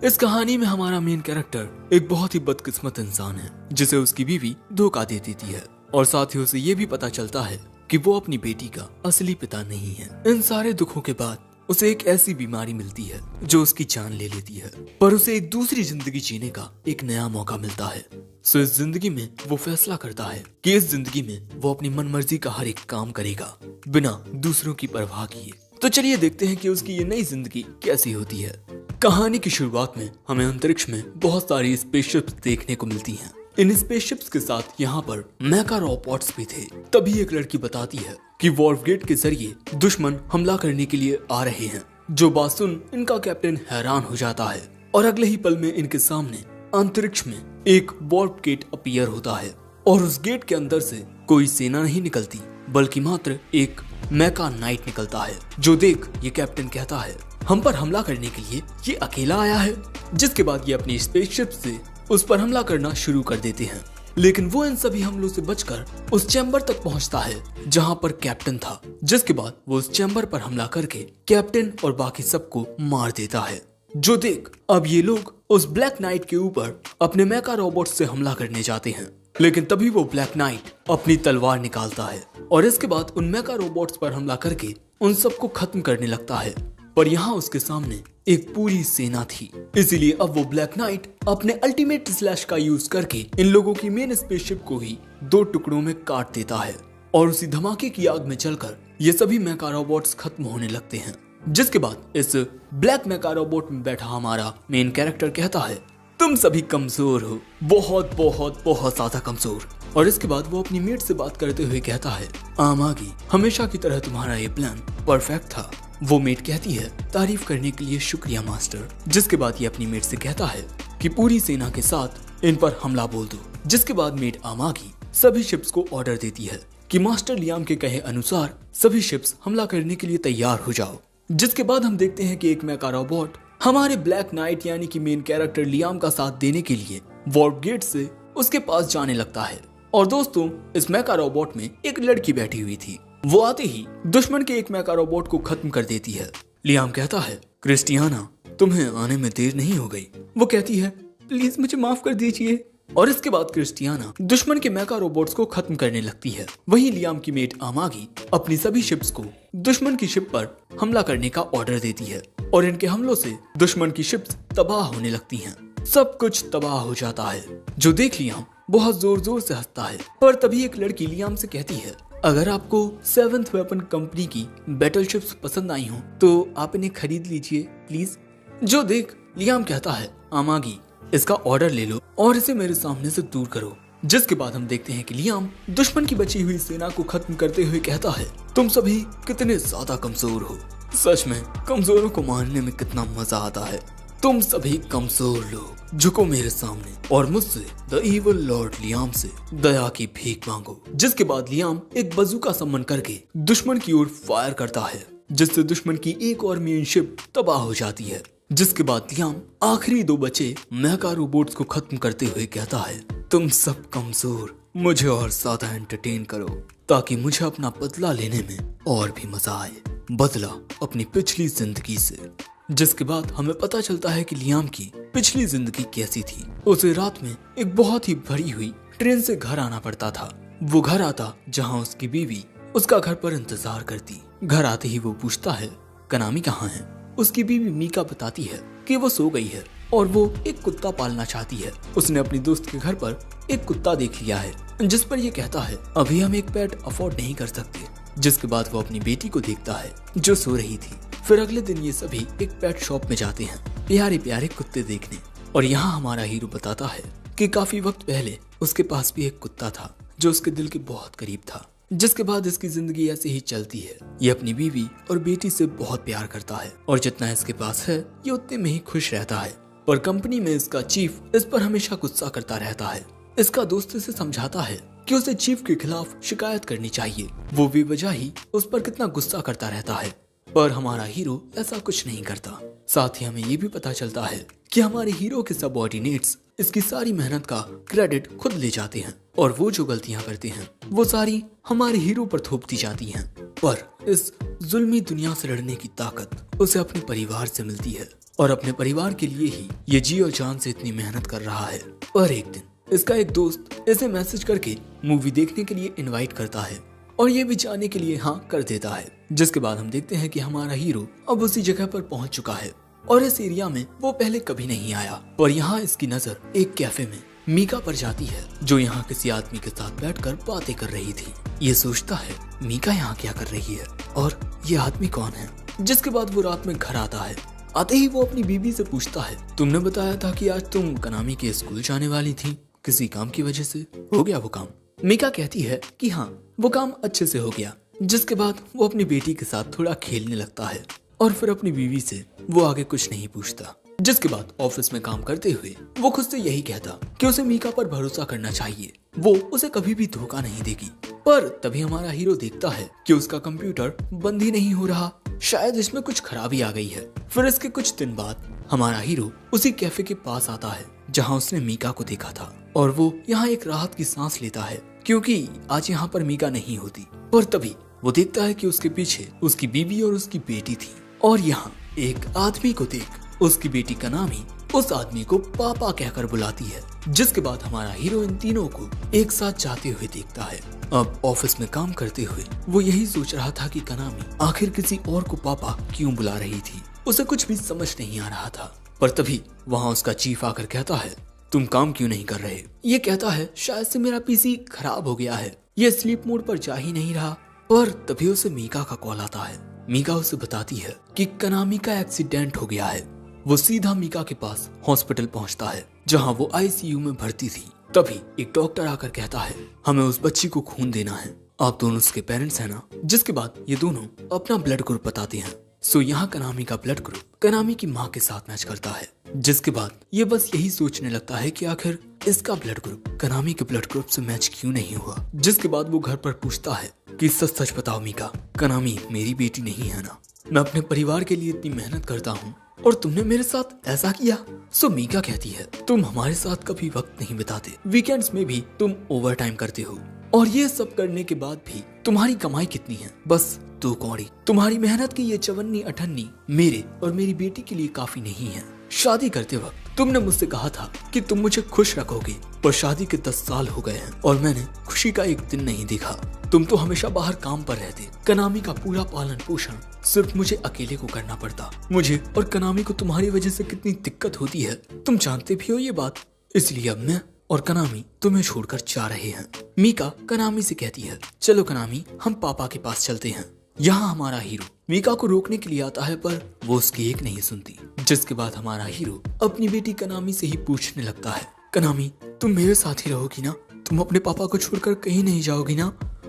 इस कहानी में हमारा मेन कैरेक्टर एक बहुत ही बदकिस्मत इंसान है जिसे उसकी बीवी धोखा दे देती है और साथ ही उसे ये भी पता चलता है कि वो अपनी बेटी का असली पिता नहीं है। इन सारे दुखों के बाद उसे एक ऐसी बीमारी मिलती है जो उसकी जान ले लेती है, पर उसे एक दूसरी जिंदगी जीने का एक नया मौका मिलता है। सो इस जिंदगी में वो फैसला करता है कि इस जिंदगी में वो अपनी मनमर्जी का हर एक काम करेगा बिना दूसरों की परवाह किए। तो चलिए देखते हैं कि उसकी ये नई जिंदगी कैसी होती है। कहानी की शुरुआत में हमें अंतरिक्ष में बहुत सारी स्पेसशिप्स देखने को मिलती हैं। इन स्पेसशिप्स के साथ यहाँ पर मेका रोबोट्स भी थे। तभी एक लड़की बताती है कि वॉर्फ गेट के जरिए दुश्मन हमला करने के लिए आ रहे हैं। जो बात सुन इनका कैप्टन हैरान हो जाता है और अगले ही पल में इनके सामने अंतरिक्ष में एक वॉर्फ गेट अपीयर होता है और उस गेट के अंदर से कोई सेना नहीं निकलती बल्कि मात्र एक मेका नाइट निकलता है। जो देख ये कैप्टन कहता है हम पर हमला करने के लिए ये अकेला आया है। जिसके बाद ये अपनी स्पेसशिप से उस पर हमला करना शुरू कर देते हैं, लेकिन वो इन सभी हमलों से बचकर उस चैम्बर तक पहुंचता है जहां पर कैप्टन था। जिसके बाद वो उस चैम्बर पर हमला करके कैप्टन और बाकी सबको मार देता है। जो देख अब ये लोग उस ब्लैक नाइट के ऊपर अपने मेका रोबोट से हमला करने जाते हैं, लेकिन तभी वो ब्लैक नाइट अपनी तलवार निकालता है और इसके बाद उन मेका रोबोट्स पर हमला करके उन सबको खत्म करने लगता है। पर यहाँ उसके सामने एक पूरी सेना थी, इसीलिए अब वो ब्लैक नाइट अपने अल्टीमेट स्लैश का यूज करके इन लोगों की मेन स्पेसशिप को ही 2 टुकड़ों में काट देता है और उसी धमाके की आग में चलकर ये सभी मेका रोबोट्स खत्म होने लगते हैं। जिसके बाद इस ब्लैक मेका रोबोट में बैठा हमारा मेन कैरेक्टर कहता है तुम सभी कमजोर हो, बहुत बहुत बहुत ज्यादा कमजोर। और इसके बाद वो अपनी मेट से बात करते हुए कहता है आमागी, हमेशा की तरह तुम्हारा ये प्लान परफेक्ट था। वो मेट कहती है तारीफ करने के लिए शुक्रिया मास्टर। जिसके बाद ये अपनी मेट से कहता है कि पूरी सेना के साथ इन पर हमला बोल दो। जिसके बाद मेट आमागी सभी शिप्स को ऑर्डर देती है कि मास्टर लियाम के कहे अनुसार सभी शिप्स हमला करने के लिए तैयार हो जाओ। जिसके बाद हम देखते हैं कि एक मेका रोबोट हमारे ब्लैक नाइट यानी कि मेन कैरेक्टर लियाम का साथ देने के लिए वॉर्फ गेट से उसके पास जाने लगता है। और दोस्तों इस मेका रोबोट में एक लड़की बैठी हुई थी। वो आते ही दुश्मन के एक मेका रोबोट को खत्म कर देती है। लियाम कहता है क्रिस्टियाना तुम्हें आने में देर नहीं हो गई। वो कहती है प्लीज मुझे माफ कर दीजिए। और इसके बाद क्रिस्टियाना दुश्मन के मेका रोबोट्स को खत्म करने लगती है। वहीं लियाम की मेट आमागी अपनी सभी शिप्स को दुश्मन की शिप पर हमला करने का ऑर्डर देती है और इनके हमलों से दुश्मन की शिप्स तबाह होने लगती हैं। सब कुछ तबाह हो जाता है। जो देख लियाम बहुत जोर जोर से हंसता है। पर तभी एक लड़की लियाम से कहती है अगर आपको 7th वेपन कंपनी की बैटल शिप्स पसंद आई हो तो आप इन्हें खरीद लीजिए प्लीज। जो देख लियाम कहता है आमागी इसका ऑर्डर ले लो और इसे मेरे सामने से दूर करो। जिसके बाद हम देखते हैं कि लियाम दुश्मन की बची हुई सेना को खत्म करते हुए कहता है तुम सभी कितने ज्यादा कमजोर हो। सच में कमजोरों को मारने में कितना मजा आता है। तुम सभी कमजोर लोग झुको मेरे सामने और मुझसे द इविल लॉर्ड लियाम से दया की भीख मांगो। जिसके बाद लियाम एक बजूका समन करके दुश्मन की ओर फायर करता है जिससे दुश्मन की एक और मेन शिप तबाह हो जाती है। जिसके बाद लियाम आखिरी 2 बचे मेका रोबोट्स को खत्म करते हुए कहता है तुम सब कमजोर, मुझे और ज्यादा एंटरटेन करो ताकि मुझे अपना बदला लेने में और भी मजा आए, बदला अपनी पिछली जिंदगी से। जिसके बाद हमें पता चलता है कि लियाम की पिछली जिंदगी कैसी थी। उसे रात में एक बहुत ही भरी हुई ट्रेन से घर आना पड़ता था। वो घर आता जहाँ उसकी बीवी उसका घर पर इंतजार करती। घर आते ही वो पूछता है कनामी कहाँ है। उसकी बीवी मीका बताती है कि वो सो गई है और वो एक कुत्ता पालना चाहती है। उसने अपनी दोस्त के घर पर एक कुत्ता देख लिया है जिस पर ये कहता है अभी हम एक पेट अफोर्ड नहीं कर सकते। जिसके बाद वो अपनी बेटी को देखता है जो सो रही थी। फिर अगले दिन ये सभी एक पेट शॉप में जाते हैं प्यारे प्यारे कुत्ते देखने। और यहाँ हमारा हीरो बताता है कि काफी वक्त पहले उसके पास भी एक कुत्ता था जो उसके दिल के बहुत करीब था। जिसके बाद इसकी जिंदगी ऐसे ही चलती है। ये अपनी बीवी और बेटी से बहुत प्यार करता है और जितना इसके पास है ये उतने में ही खुश रहता है। पर कंपनी में इसका चीफ इस पर हमेशा गुस्सा करता रहता है। इसका दोस्त इसे समझाता है कि उसे चीफ के खिलाफ शिकायत करनी चाहिए, वो बेवजह ही उस पर कितना गुस्सा करता रहता है। पर हमारा हीरो ऐसा कुछ नहीं करता। साथ ही हमें ये भी पता चलता है कि हमारे हीरो के सबऑर्डिनेट्स इसकी सारी मेहनत का क्रेडिट खुद ले जाते हैं और वो जो गलतियां करते हैं वो सारी हमारे हीरो पर थोप दी जाती हैं। पर इस जुल्मी दुनिया से लड़ने की ताकत उसे अपने परिवार से मिलती है और अपने परिवार के लिए ही ये जी और जान से इतनी मेहनत कर रहा है। पर एक दिन इसका एक दोस्त इसे मैसेज करके मूवी देखने के लिए इनवाइट करता है और ये भी जाने के लिए हाँ कर देता है। जिसके बाद हम देखते हैं कि हमारा हीरो अब उसी जगह पर पहुंच चुका है और इस एरिया में वो पहले कभी नहीं आया। पर यहाँ इसकी नजर एक कैफे में मीका पर जाती है, जो यहाँ किसी आदमी के साथ बैठकर बातें कर रही थी। ये सोचता है मीका यहाँ क्या कर रही है और ये आदमी कौन है। जिसके बाद वो रात में घर आता है। आते ही वो अपनी बीबी से पूछता है, तुमने बताया था कि आज तुम कनामी के स्कूल जाने वाली थी, किसी काम की वजह से हो गया वो काम? मीका कहती है कि हाँ वो काम अच्छे से हो गया। जिसके बाद वो अपनी बेटी के साथ थोड़ा खेलने लगता है और फिर अपनी बीवी से वो आगे कुछ नहीं पूछता। जिसके बाद ऑफिस में काम करते हुए वो खुद से यही कहता कि उसे मीका पर भरोसा करना चाहिए, वो उसे कभी भी धोखा नहीं देगी। पर तभी हमारा हीरो देखता है कि उसका कंप्यूटर बंद ही नहीं हो रहा, शायद इसमें कुछ खराबी आ गई है। फिर इसके कुछ दिन बाद हमारा हीरो उसी कैफे के पास आता है जहां उसने मीका को देखा था और वो यहाँ एक राहत की सांस लेता है क्योंकि आज यहाँ पर मीका नहीं होती। पर तभी वो देखता है कि उसके पीछे उसकी बीवी और उसकी बेटी थी और यहाँ एक आदमी को देख उसकी बेटी कनामी उस आदमी को पापा कहकर बुलाती है। जिसके बाद हमारा हीरो इन तीनों को एक साथ जाते हुए देखता है। अब ऑफिस में काम करते हुए वो यही सोच रहा था कि कनामी आखिर किसी और को पापा क्यों बुला रही थी, उसे कुछ भी समझ नहीं आ रहा था। पर तभी वहाँ उसका चीफ आकर कहता है, तुम काम क्यों नहीं कर रहे? ये कहता है शायद से मेरा पीसी खराब हो गया है, ये स्लीप मोड पर जा ही नहीं रहा। पर तभी उसे मीका का कॉल आता है। मीका उसे बताती है कि कनामी का एक्सीडेंट हो गया है। वो सीधा मीका के पास हॉस्पिटल पहुंचता है जहां वो आईसीयू में भर्ती थी। तभी एक डॉक्टर आकर कहता है, हमें उस बच्ची को खून देना है, आप दोनों उसके पेरेंट्स हैं ना? जिसके बाद ये दोनों अपना ब्लड ग्रुप बताते हैं। सो यहाँ कनामी का ब्लड ग्रुप कनामी की माँ के साथ मैच करता है। जिसके बाद ये बस यही सोचने लगता है कि आखिर इसका ब्लड ग्रुप कनामी के ब्लड ग्रुप से मैच क्यों नहीं हुआ। जिसके बाद वो घर पर पूछता है कि सच सच बताओ मीका, कनामी मेरी बेटी नहीं है ना? मैं अपने परिवार के लिए इतनी मेहनत करता हूँ और तुमने मेरे साथ ऐसा किया। सो मीका कहती है, तुम हमारे साथ कभी वक्त नहीं बिताते, वीकेंड्स में भी तुम ओवर टाइम करते हो और ये सब करने के बाद भी तुम्हारी कमाई कितनी है? बस 2 कौड़ी। तुम्हारी मेहनत की ये चवन्नी अठन्नी मेरे और मेरी बेटी के लिए काफी नहीं है। शादी करते वक्त तुमने मुझसे कहा था कि तुम मुझे खुश रखोगे, पर शादी के 10 साल हो गए हैं और मैंने खुशी का एक दिन नहीं देखा। तुम तो हमेशा बाहर काम पर रहते, कनामी का पूरा पालन पोषण सिर्फ मुझे अकेले को करना पड़ता। मुझे और कनामी को तुम्हारी वजह से कितनी दिक्कत होती है, तुम जानते भी हो ये बात। इसलिए अब मैं और कनामी तुम्हें छोड़कर जा रहे हैं। मीका कनामी से कहती है, चलो कनामी हम पापा के पास चलते हैं। यहाँ हमारा हीरो मीका को रोकने के लिए आता है पर वो उसकी एक नहीं सुनती। जिसके बाद हमारा हीरो अपनी बेटी कनामी से ही पूछने लगता है, कनामी तुम मेरे साथ ही रहोगी ना? तुम अपने पापा को छोड़कर कहीं नहीं जाओगी ना?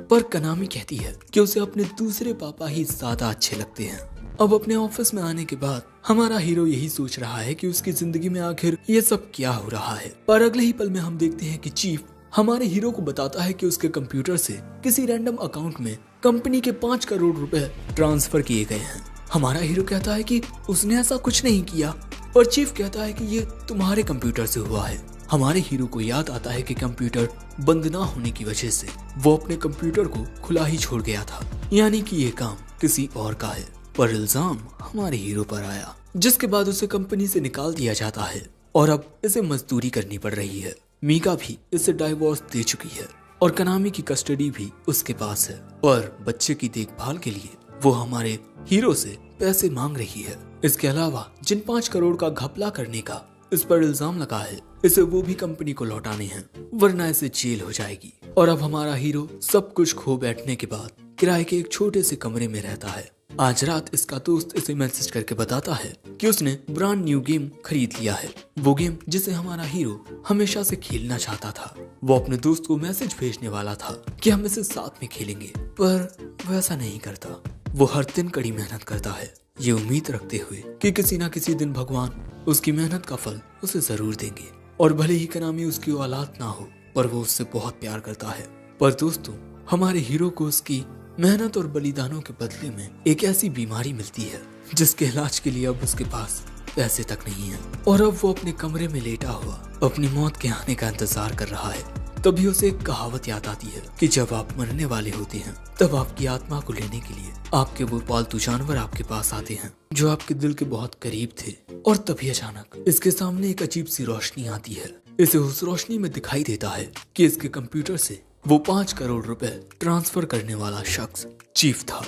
पर कनामी कहती है कि उसे अपने दूसरे पापा ही ज्यादा अच्छे लगते हैं। अब अपने ऑफिस में आने के बाद हमारा हीरो यही सोच रहा है कि उसकी जिंदगी में आखिर ये सब क्या हो रहा है। पर अगले ही पल में हम देखते हैं कि चीफ हमारे हीरो को बताता है कि उसके कंप्यूटर से किसी रैंडम अकाउंट में कंपनी के 5 करोड़ रुपए ट्रांसफर किए गए हैं। हमारा हीरो कहता है कि उसने ऐसा कुछ नहीं किया, पर चीफ कहता है कि ये तुम्हारे कंप्यूटर से हुआ है। हमारे हीरो को याद आता है कि कंप्यूटर बंद ना होने की वजह से वो अपने कंप्यूटर को खुला ही छोड़ गया था, यानी कि ये काम किसी और का है। पर इल्जाम हमारे हीरो पर आया, जिसके बाद उसे कंपनी से निकाल दिया जाता है और अब इसे मजदूरी करनी पड़ रही है। मीका भी इसे डाइवोर्स दे चुकी है और कनामी की कस्टडी भी उसके पास है, पर बच्चे की देखभाल के लिए वो हमारे हीरो से पैसे मांग रही है। इसके अलावा जिन 5 करोड़ का घपला करने का इस पर इल्जाम लगा है, इसे वो भी कंपनी को लौटाने हैं, वरना इसे जेल हो जाएगी। और अब हमारा हीरो सब कुछ खो बैठने के बाद किराए के एक छोटे से कमरे में रहता है। आज रात इसका दोस्त इसे मैसेज करके बताता है कि उसने ब्रांड न्यू गेम खरीद लिया है, वो गेम जिसे हमारा हीरो हमेशा से खेलना चाहता था। वो अपने दोस्त को मैसेज भेजने वाला था कि हम इसे साथ में खेलेंगे, पर वो ऐसा नहीं करता। वो हर दिन कड़ी मेहनत करता है, ये उम्मीद रखते हुए कि किसी न किसी दिन भगवान उसकी मेहनत का फल उसे जरूर देंगे। और भले ही कनामी उसकी औलाद ना हो, पर वो उससे बहुत प्यार करता है। पर दोस्तों, हमारे हीरो को उसकी मेहनत और बलिदानों के बदले में एक ऐसी बीमारी मिलती है जिसके इलाज के लिए अब उसके पास पैसे तक नहीं है और अब वो अपने कमरे में लेटा हुआ अपनी मौत के आने का इंतजार कर रहा है। तभी उसे एक कहावत याद आती है कि जब आप मरने वाले होते हैं तब आपकी आत्मा को लेने के लिए आपके वो पालतू जानवर आपके पास आते हैं जो आपके दिल के बहुत करीब थे। और तभी अचानक इसके सामने एक अजीब सी रोशनी आती है। इसे उस रोशनी में दिखाई देता है कि इसके कंप्यूटर से वो 5 करोड़ रुपए ट्रांसफर करने वाला शख्स चीफ था।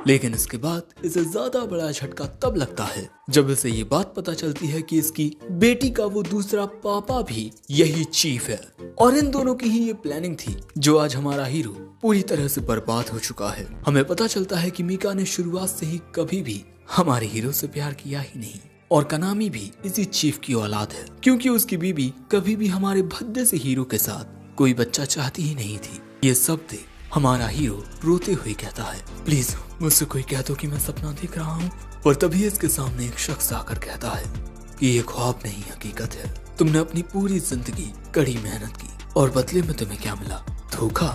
लेकिन इसके बाद इसे ज्यादा बड़ा झटका तब लगता है जब इसे ये बात पता चलती है कि इसकी बेटी का वो दूसरा पापा भी यही चीफ है और इन दोनों की ही ये प्लानिंग थी जो आज हमारा हीरो पूरी तरह से बर्बाद हो चुका है। हमें पता चलता है कि मीका ने शुरुआत से ही कभी भी हमारे हीरो से प्यार किया ही नहीं और कनामी भी इसी चीफ की औलाद है, क्योंकि उसकी बीबी कभी भी हमारे भद्दे से हीरो के साथ कोई बच्चा चाहती ही नहीं थी। ये सब देख हमारा हीरो रोते हुए कहता है, प्लीज मुझसे कोई कह दो कि मैं सपना देख रहा हूँ। और तभी इसके सामने एक शख्स आकर कहता है कि ये ख्वाब नहीं हकीकत है। तुमने अपनी पूरी जिंदगी कड़ी मेहनत की और बदले में तुम्हें क्या मिला? धोखा।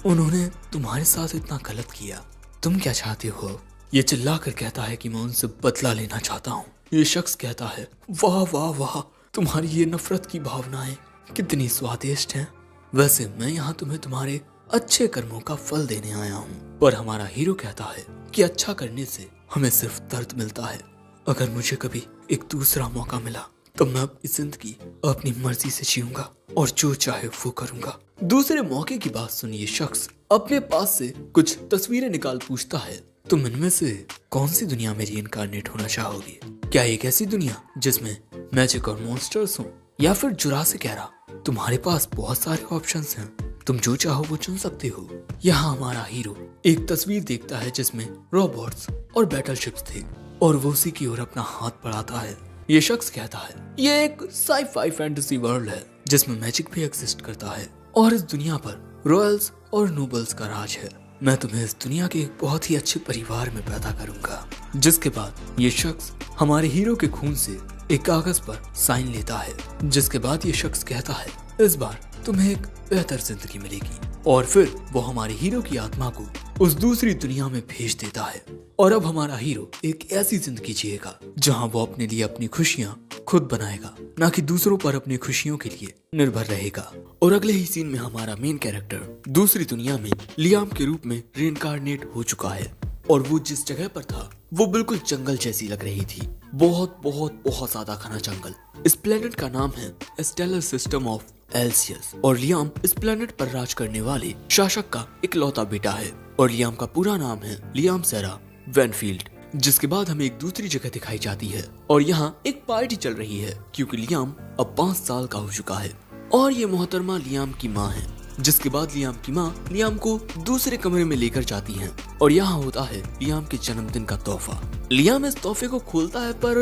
उन्होंने तुम्हारे साथ इतना गलत किया, तुम क्या चाहते हो? ये चिल्लाकर कहता है कि मैं उनसे बदला लेना चाहता हूँ। ये शख्स कहता है, वाह वाह वाह, तुम्हारी ये नफरत की भावनाएं कितनी स्वादिष्ट हैं। वैसे मैं यहाँ तुम्हें तुम्हारे अच्छे कर्मों का फल देने आया हूँ। पर हमारा हीरो कहता है कि अच्छा करने से हमें सिर्फ दर्द मिलता है। अगर मुझे कभी एक दूसरा मौका मिला तो मैं अपनी जिंदगी अपनी मर्जी से जीऊंगा और जो चाहे वो करूंगा। दूसरे मौके की बात सुन ये शख्स अपने पास से कुछ तस्वीरें निकाल पूछता है, तुम इनमें से कौन सी दुनिया में रीइंकार्नेट होना चाहोगे? क्या एक ऐसी दुनिया जिसमें मैजिक और मॉन्स्टर्स हो, या फिर जुरासिक एरा? तुम्हारे पास बहुत सारे ऑप्शंस हैं, तुम जो चाहो वो चुन सकते हो। यहाँ हमारा हीरो एक तस्वीर देखता है जिसमें रोबोट्स और बैटलशिप्स थे और वो उसी की ओर अपना हाथ बढ़ाता है। ये शख्स कहता है, ये एक साई-फाई फैंटेसी वर्ल्ड है जिसमें मैजिक भी एग्जिस्ट करता है और इस दुनिया पर रॉयल्स और नोबल्स का राज है। मैं तुम्हें इस दुनिया के एक बहुत ही अच्छे परिवार में पैदा करूंगा। जिसके बाद ये शख्स हमारे हीरो के खून से एक कागज पर साइन लेता है, जिसके बाद ये शख्स कहता है, इस बार तुम्हें एक बेहतर जिंदगी मिलेगी। और फिर वो हमारे हीरो की आत्मा को उस दूसरी दुनिया में भेज देता है और अब हमारा हीरो एक ऐसी जिंदगी जिएगा जहां वो अपने लिए अपनी खुशियां खुद बनाएगा, ना कि दूसरों पर अपनी खुशियों के लिए निर्भर रहेगा। और अगले ही सीन में हमारा मेन कैरेक्टर दूसरी दुनिया में लियाम के रूप में रीइंकार्नेट हो चुका है और वो जिस जगह पर था वो बिल्कुल जंगल जैसी लग रही थी। बहुत बहुत बहुत ज्यादा घना जंगल। इस प्लेनेट का नाम है स्टेलर सिस्टम ऑफ एल्सियस और लियाम इस प्लेनेट पर राज करने वाले शासक का इकलौता बेटा है और लियाम का पूरा नाम है लियाम सेरा वैनफील्ड। जिसके बाद हमें एक दूसरी जगह दिखाई जाती है और यहाँ एक पार्टी चल रही है क्योंकि लियाम अब 5 साल का हो चुका है और ये मोहतरमा लियाम की माँ है। जिसके बाद लियाम की माँ लियाम को दूसरे कमरे में लेकर जाती हैं और यहाँ होता है लियाम के जन्मदिन का तोहफा। लियाम इस तोहफे को खोलता है पर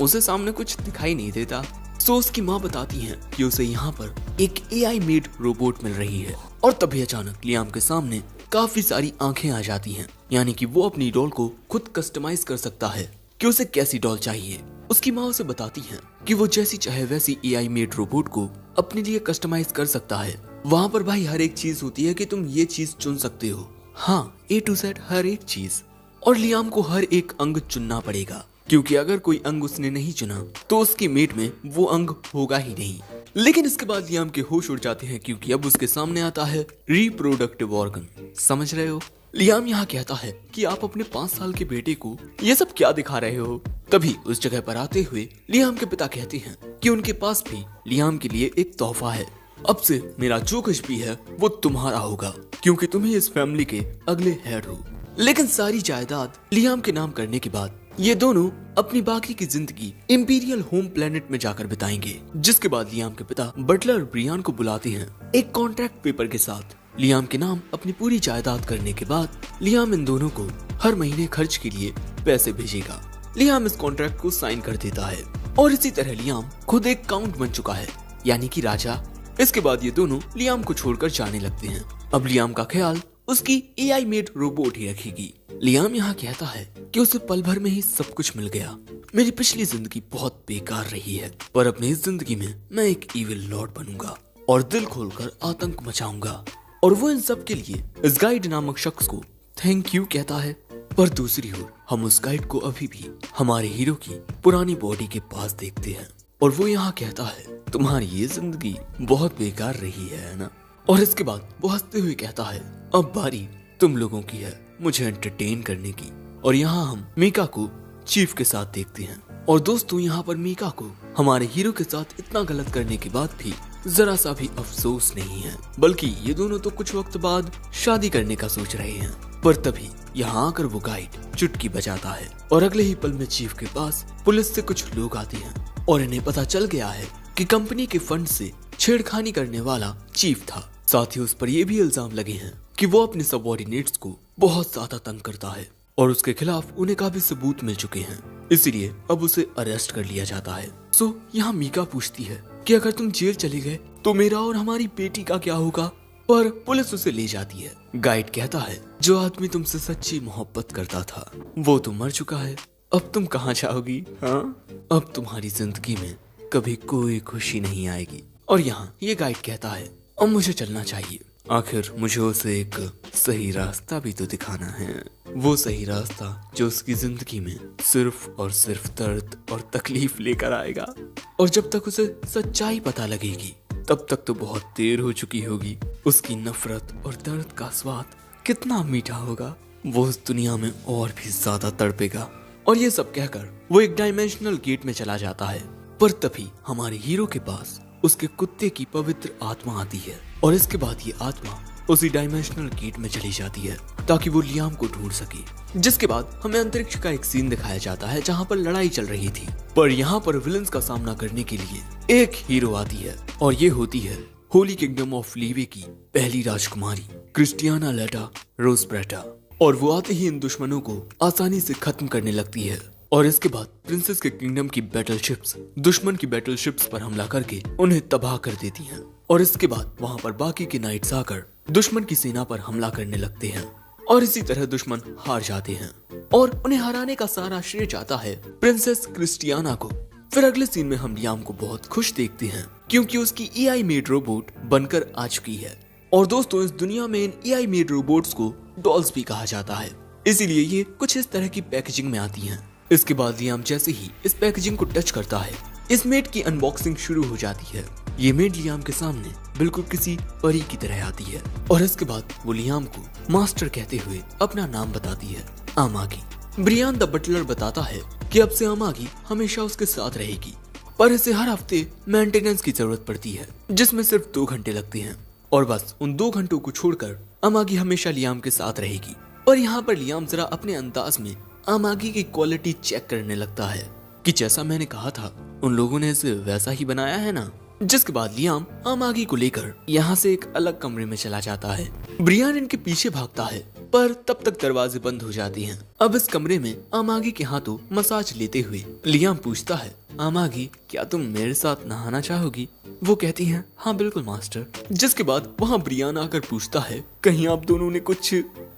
उसे सामने कुछ दिखाई नहीं देता। सो उसकी माँ बताती है कि उसे यहाँ पर एक AI मेड रोबोट मिल रही है और तभी अचानक लियाम के सामने काफी सारी आंखें आ जाती हैं, यानी कि वो अपनी डॉल को खुद कस्टमाइज कर सकता है कि उसे कैसी डॉल चाहिए। उसकी माँ उसे बताती है कि वो जैसी चाहे वैसी AI मेड रोबोट को अपने लिए कस्टमाइज कर सकता है। वहाँ पर भाई हर एक चीज होती है कि तुम ये चीज चुन सकते हो, हाँ A to Z हर एक चीज। और लियाम को हर एक अंग चुनना पड़ेगा क्योंकि अगर कोई अंग उसने नहीं चुना तो उसकी मेट में वो अंग होगा ही नहीं। लेकिन इसके बाद लियाम के होश उड़ जाते हैं क्योंकि अब उसके सामने आता है रिप्रोडक्टिव ऑर्गन। समझ रहे हो? लियाम यहाँ कहता है कि आप अपने 5 साल के बेटे को ये सब क्या दिखा रहे हो। तभी उस जगह पर आते हुए लियाम के पिता कहते हैं कि उनके पास भी लियाम के लिए एक तोहफा है। अब से मेरा जो कुछ भी है वो तुम्हारा होगा क्योंकि तुम ही इस फैमिली के अगले हेड हो। लेकिन सारी जायदाद लियाम के नाम करने के बाद ये दोनों अपनी बाकी की जिंदगी इंपीरियल होम प्लेनेट में जाकर बिताएंगे। जिसके बाद लियाम के पिता बटलर ब्रियान को बुलाते हैं एक कॉन्ट्रैक्ट पेपर के साथ लियाम के नाम अपनी पूरी जायदाद करने के बाद लियाम इन दोनों को हर महीने खर्च के लिए पैसे भेजेगा। लियाम इस कॉन्ट्रैक्ट को साइन कर देता है और इसी तरह लियाम खुद एक काउंट बन चुका है, यानी कि राजा। इसके बाद ये दोनों लियाम को छोड़कर जाने लगते हैं। अब लियाम का ख्याल उसकी AI मेड रोबोट ही रखेगी। लियाम यहाँ कहता है कि उसे पल भर में ही सब कुछ मिल गया। मेरी पिछली जिंदगी बहुत बेकार रही है पर अपनी इस जिंदगी में मैं एक इविल लॉर्ड बनूंगा और दिल खोलकर आतंक मचाऊंगा। और वो इन सब के लिए इस गाइड नामक शख्स को थैंक यू कहता है। पर दूसरी ओर हम उस गाइड को अभी भी हमारे हीरो की पुरानी बॉडी के पास देखते हैं और वो यहाँ कहता है तुम्हारी ये जिंदगी बहुत बेकार रही है ना। और इसके बाद वो हंसते हुए कहता है, अब बारी तुम लोगों की है मुझे एंटरटेन करने की। और यहाँ हम मीका को चीफ के साथ देखते हैं। और दोस्तों यहाँ पर मीका को हमारे हीरो के साथ इतना गलत करने के बाद भी जरा सा भी अफसोस नहीं है, बल्कि ये दोनों तो कुछ वक्त बाद शादी करने का सोच रहे हैं। पर तभी यहाँ आकर वो गाइड चुटकी बजाता है और अगले ही पल में चीफ के पास पुलिस से कुछ लोग आते हैं और इन्हें पता चल गया है कि कंपनी के फंड से छेड़खानी करने वाला चीफ था। साथ ही उस पर ये भी इल्जाम लगे हैं कि वो अपने सबऑर्डिनेट्स को बहुत ज्यादा तंग करता है और उसके खिलाफ उन्हें काफी सबूत मिल चुके हैं, इसलिए अब उसे अरेस्ट कर लिया जाता है। सो यहाँ मीका पूछती है कि अगर तुम जेल चले गए तो मेरा और हमारी बेटी का क्या होगा, पर पुलिस उसे ले जाती है। गाइड कहता है, जो आदमी तुमसे सच्ची मोहब्बत करता था वो तो मर चुका है, अब तुम कहाँ जाओगी? हाँ, अब तुम्हारी जिंदगी में कभी कोई खुशी नहीं आएगी। और यहाँ ये गाइड कहता है, अब मुझे चलना चाहिए, आखिर मुझे उसे एक सही रास्ता भी तो दिखाना है, वो सही रास्ता जो उसकी जिंदगी में सिर्फ और सिर्फ दर्द और तकलीफ लेकर आएगा। और जब तक उसे सच्चाई पता लगेगी तब तक तो बहुत देर हो चुकी होगी। उसकी नफरत और दर्द का स्वाद कितना मीठा होगा, वो उस दुनिया में और भी ज्यादा तड़पेगा। और ये सब कहकर वो एक डायमेंशनल गेट में चला जाता है। पर तभी हमारे हीरो के पास उसके कुत्ते की पवित्र आत्मा आती है और इसके बाद ये आत्मा उसी डायमेंशनल गेट में चली जाती है ताकि वो लियाम को ढूंढ सके। जिसके बाद हमें अंतरिक्ष का एक सीन दिखाया जाता है जहाँ पर लड़ाई चल रही थी, पर यहाँ पर विलन्स का सामना करने के लिए एक हीरो आती है और ये होती है होली किंगडम ऑफ लीवे की पहली राजकुमारी क्रिस्टियाना लेटा रोसब्रेटा। और वो आते ही इन दुश्मनों को आसानी से खत्म करने लगती है और इसके बाद प्रिंसेस के किंगडम की बैटलशिप्स दुश्मन की बैटलशिप्स पर हमला करके उन्हें तबाह कर देती हैं। और इसके बाद वहाँ पर बाकी के नाइट्स आकर दुश्मन की सेना पर हमला करने लगते हैं और इसी तरह दुश्मन हार जाते हैं और उन्हें हराने का सारा श्रेय जाता है प्रिंसेस क्रिस्टियाना को। फिर अगले सीन में हम लियाम को बहुत खुश देखते हैं क्योंकि उसकी एआई मेड रोबोट बनकर आ चुकी है। और दोस्तों, इस दुनिया में इन एआई मेड रोबोट्स को डॉल्स भी कहा जाता है, इसीलिए ये कुछ इस तरह की पैकेजिंग में आती हैं। इसके बाद लियाम जैसे ही इस पैकेजिंग को टच करता है, इस मेड की अनबॉक्सिंग शुरू हो जाती है। ये मेड लियाम के सामने बिल्कुल किसी परी की तरह आती है और इसके बाद वो लियाम को मास्टर कहते हुए अपना नाम बताती है, आमागी। ब्रियान द बटलर बताता है कि अब से आमागी हमेशा उसके साथ रहेगी, पर इसे हर हफ्ते मेंटेनेंस की जरूरत पड़ती है जिसमें सिर्फ 2 घंटे लगते हैं और बस उन 2 घंटों को छोड़कर आमागी हमेशा लियाम के साथ रहेगी। और यहाँ पर लियाम जरा अपने अंदाज में आमागी की क्वालिटी चेक करने लगता है कि जैसा मैंने कहा था उन लोगों ने इसे वैसा ही बनाया है ना। जिसके बाद लियाम आमागी को लेकर यहाँ से एक अलग कमरे में चला जाता है। ब्रियान इनके पीछे भागता है पर तब तक दरवाजे बंद हो जाते हैं। अब इस कमरे में आमागी के हाथों मसाज लेते हुए लियाम पूछता है, आमागी क्या तुम मेरे साथ नहाना चाहोगी? वो कहती है, हाँ बिल्कुल मास्टर। जिसके बाद वहाँ ब्रियान आकर पूछता है, कहीं आप दोनों ने कुछ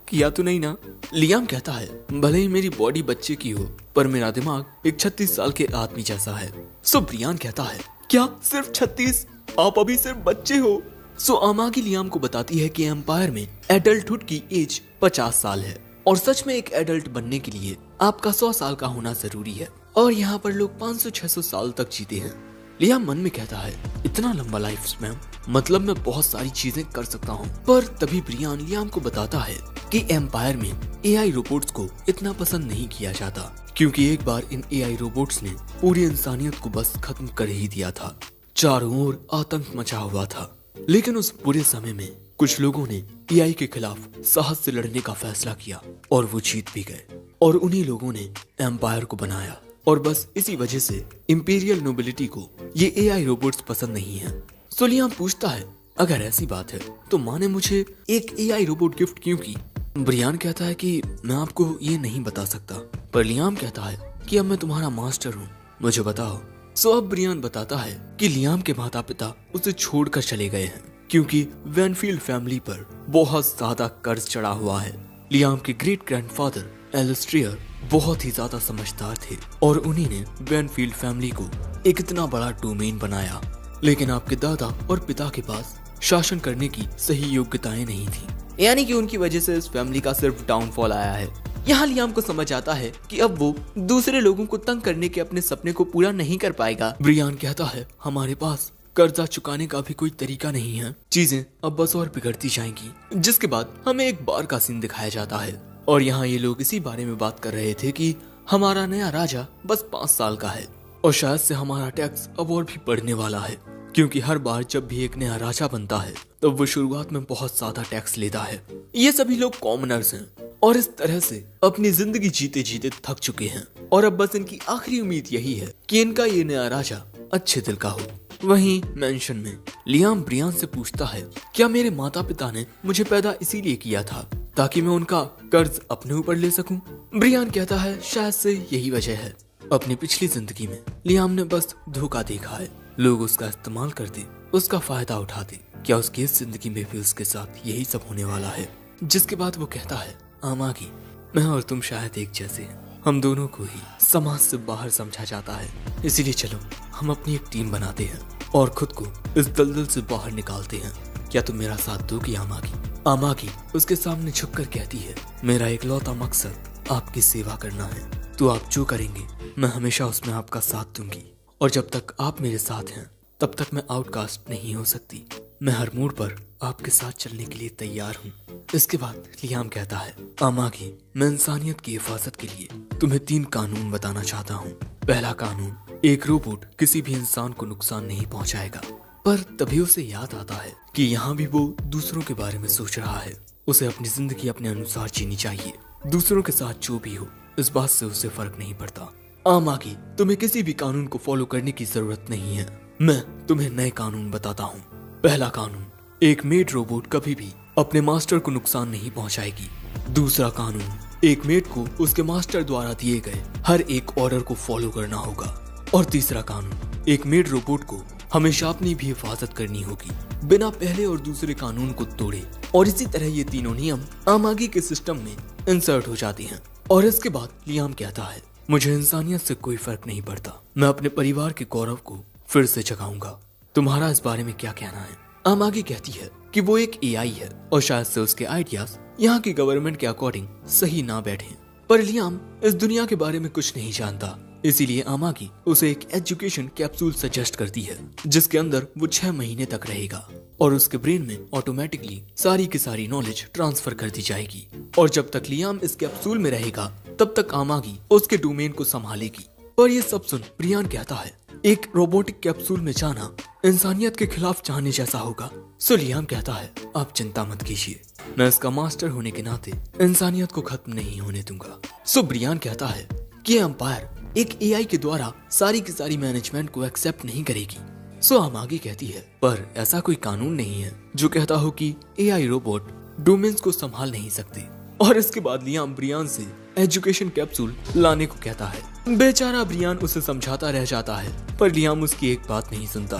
किया तो नहीं ना? लियाम कहता है, भले ही मेरी बॉडी बच्चे की हो पर मेरा दिमाग एक 36 साल के आदमी जैसा है। सो ब्रियान कहता है, क्या सिर्फ 36? आप अभी सिर्फ बच्चे हो। सो आमागी लियाम को बताती है कि एम्पायर में एडल्टहुड की एज 50 साल है और सच में एक एडल्ट बनने के लिए आपका 100 साल का होना जरूरी है और यहाँ पर लोग 500-600 साल तक जीते हैं। लियाम मन में कहता है, इतना लंबा लाइफ स्पैन, मतलब मैं बहुत सारी चीजें कर सकता हूँ। पर तभी ब्रियान लियाम को बताता है कि एम्पायर में एआई रोबोट्स को इतना पसंद नहीं किया जाता क्योंकि एक बार इन एआई रोबोट्स ने पूरी इंसानियत को बस खत्म कर ही दिया था। चारों ओर आतंक मचा हुआ था, लेकिन उस बुरे समय में कुछ लोगों ने एआई के खिलाफ साहस से लड़ने का फैसला किया और वो जीत भी गए और उन्हीं लोगों ने एम्पायर को बनाया। और बस इसी वजह से इंपीरियल नोबिलिटी को ये एआई रोबोट्स पसंद नहीं है। सो लियाम पूछता है, अगर ऐसी बात है तो माँ ने मुझे एक एआई रोबोट गिफ्ट क्यों की? ब्रियान कहता है कि मैं आपको ये नहीं बता सकता, पर लियाम कहता है कि अब मैं तुम्हारा मास्टर हूँ, मुझे बताओ। सो अब ब्रियान बताता है कि लियाम के माता पिता उसे छोड़कर चले गए हैं क्योंकि वैनफील्ड फैमिली पर बहुत ज्यादा कर्ज चढ़ा हुआ है। लियाम के ग्रेट ग्रैंडफादर एलिस्ट्रियर बहुत ही ज्यादा समझदार थे और उन्हीं ने वैनफील्ड फैमिली को एक इतना बड़ा डोमेन बनाया, लेकिन आपके दादा और पिता के पास शासन करने की सही योग्यताएं नहीं थी, यानी कि उनकी वजह से इस फैमिली का सिर्फ डाउनफॉल आया है। यहाँ लियाम को समझ आता है कि अब वो दूसरे लोगों को तंग करने के अपने सपने को पूरा नहीं कर पाएगा। ब्रियान कहता है, हमारे पास कर्जा चुकाने का भी कोई तरीका नहीं है। चीजें अब बस और बिगड़ती जाएंगी। जिसके बाद हमें एक बार का सीन दिखाया जाता है और यहाँ ये लोग इसी बारे में बात कर रहे थे कि हमारा नया राजा बस 5 साल का है और शायद से हमारा टैक्स अब और भी बढ़ने वाला है, क्योंकि हर बार जब भी एक नया राजा बनता है तब वो शुरुआत में बहुत ज्यादा टैक्स लेता है। ये सभी लोग कॉमनर्स हैं और इस तरह से अपनी जिंदगी जीते जीते थक चुके हैं और अब बस इनकी आखिरी उम्मीद यही है कि इनका ये नया राजा अच्छे दिल का हो। वहीं मेंशन में लियाम ब्रियान से पूछता है, क्या मेरे माता पिता ने मुझे पैदा इसीलिए किया था ताकि मैं उनका कर्ज अपने ऊपर ले सकूं? ब्रियान कहता है, शायद से यही वजह है। अपनी पिछली जिंदगी में लियाम ने बस धोखा देखा है, लोग उसका इस्तेमाल करते, उसका फायदा उठाते। क्या उसकी इस जिंदगी में भी उसके साथ यही सब होने वाला है? जिसके बाद वो कहता है, आमागी, मैं और तुम शायद एक जैसे हैं, हम दोनों को ही समाज से बाहर समझा जाता है, इसीलिए चलो हम अपनी एक टीम बनाते हैं और खुद को इस दलदल से बाहर निकालते हैं। क्या तुम मेरा साथ दोगी आमागी? आमागी उसके सामने झुककर कहती है, मेरा इकलौता मकसद आपकी सेवा करना है, तो आप जो करेंगे मैं हमेशा उसमें आपका साथ दूंगी और जब तक आप मेरे साथ हैं तब तक मैं आउटकास्ट नहीं हो सकती। मैं हर मोड़ पर आपके साथ चलने के लिए तैयार हूँ। इसके बाद लियाम कहता है, आमागी, मैं इंसानियत की हिफाजत के लिए तुम्हें 3 कानून बताना चाहता हूँ। पहला कानून, एक रोबोट किसी भी इंसान को नुकसान नहीं पहुँचाएगा। पर तभी उसे याद आता है कि यहाँ भी वो दूसरों के बारे में सोच रहा है। उसे अपनी जिंदगी अपने अनुसार जीनी चाहिए, दूसरों के साथ जो भी हो इस बात से उसे फर्क नहीं पड़ता। आमागी, तुम्हें किसी भी कानून को फॉलो करने की जरूरत नहीं है, मैं तुम्हें नए कानून बताता हूँ। पहला कानून, एक मेड रोबोट कभी भी अपने मास्टर को नुकसान नहीं पहुँचाएगी। दूसरा कानून, एक मेड को उसके मास्टर द्वारा दिए गए हर एक ऑर्डर को फॉलो करना होगा। और तीसरा कानून, एक मेड रोबोट को हमेशा अपनी भी हिफाजत करनी होगी बिना पहले और दूसरे कानून को तोड़े। और इसी तरह ये तीनों नियम आमागी के सिस्टम में इंसर्ट हो जाते हैं। और इसके बाद लियाम कहता है, मुझे इंसानियत से कोई फर्क नहीं पड़ता, मैं अपने परिवार के गौरव को फिर से जगाऊंगा। तुम्हारा इस बारे में क्या कहना है? आमागी कहती है कि वो एक एआई है और शायद से उसके आइडियाज यहाँ की गवर्नमेंट के अकॉर्डिंग सही ना बैठे। पर लियाम इस दुनिया के बारे में कुछ नहीं जानता, इसीलिए आमागी उसे एक एजुकेशन कैप्सूल सजेस्ट करती है जिसके अंदर वो 6 महीने तक रहेगा और उसके ब्रेन में ऑटोमेटिकली सारी की सारी नॉलेज ट्रांसफर कर दी जाएगी। और जब तक लियाम इस कैप्सूल में रहेगा तब तक आमागी उसके डोमेन को संभालेगी। पर ये सब सुन ब्रियान कहता है, एक रोबोटिक कैप्सूल में जाना इंसानियत के खिलाफ जाने जैसा होगा। सो लियाम कहता है, आप चिंता मत कीजिए, मैं इसका मास्टर होने के नाते इंसानियत को खत्म नहीं होने दूंगा। सो ब्रियान कहता है कि एम्पायर एक एआई के द्वारा सारी की सारी मैनेजमेंट को एक्सेप्ट नहीं करेगी। सो आमागी कहती है, पर ऐसा कोई कानून नहीं है जो कहता हो कि एआई रोबोट डोमेन्स को संभाल नहीं सकते। और इसके बाद लियाम ब्रियान से एजुकेशन कैप्सूल लाने को कहता है। बेचारा ब्रियान उसे समझाता रह जाता है पर लियाम उसकी एक बात नहीं सुनता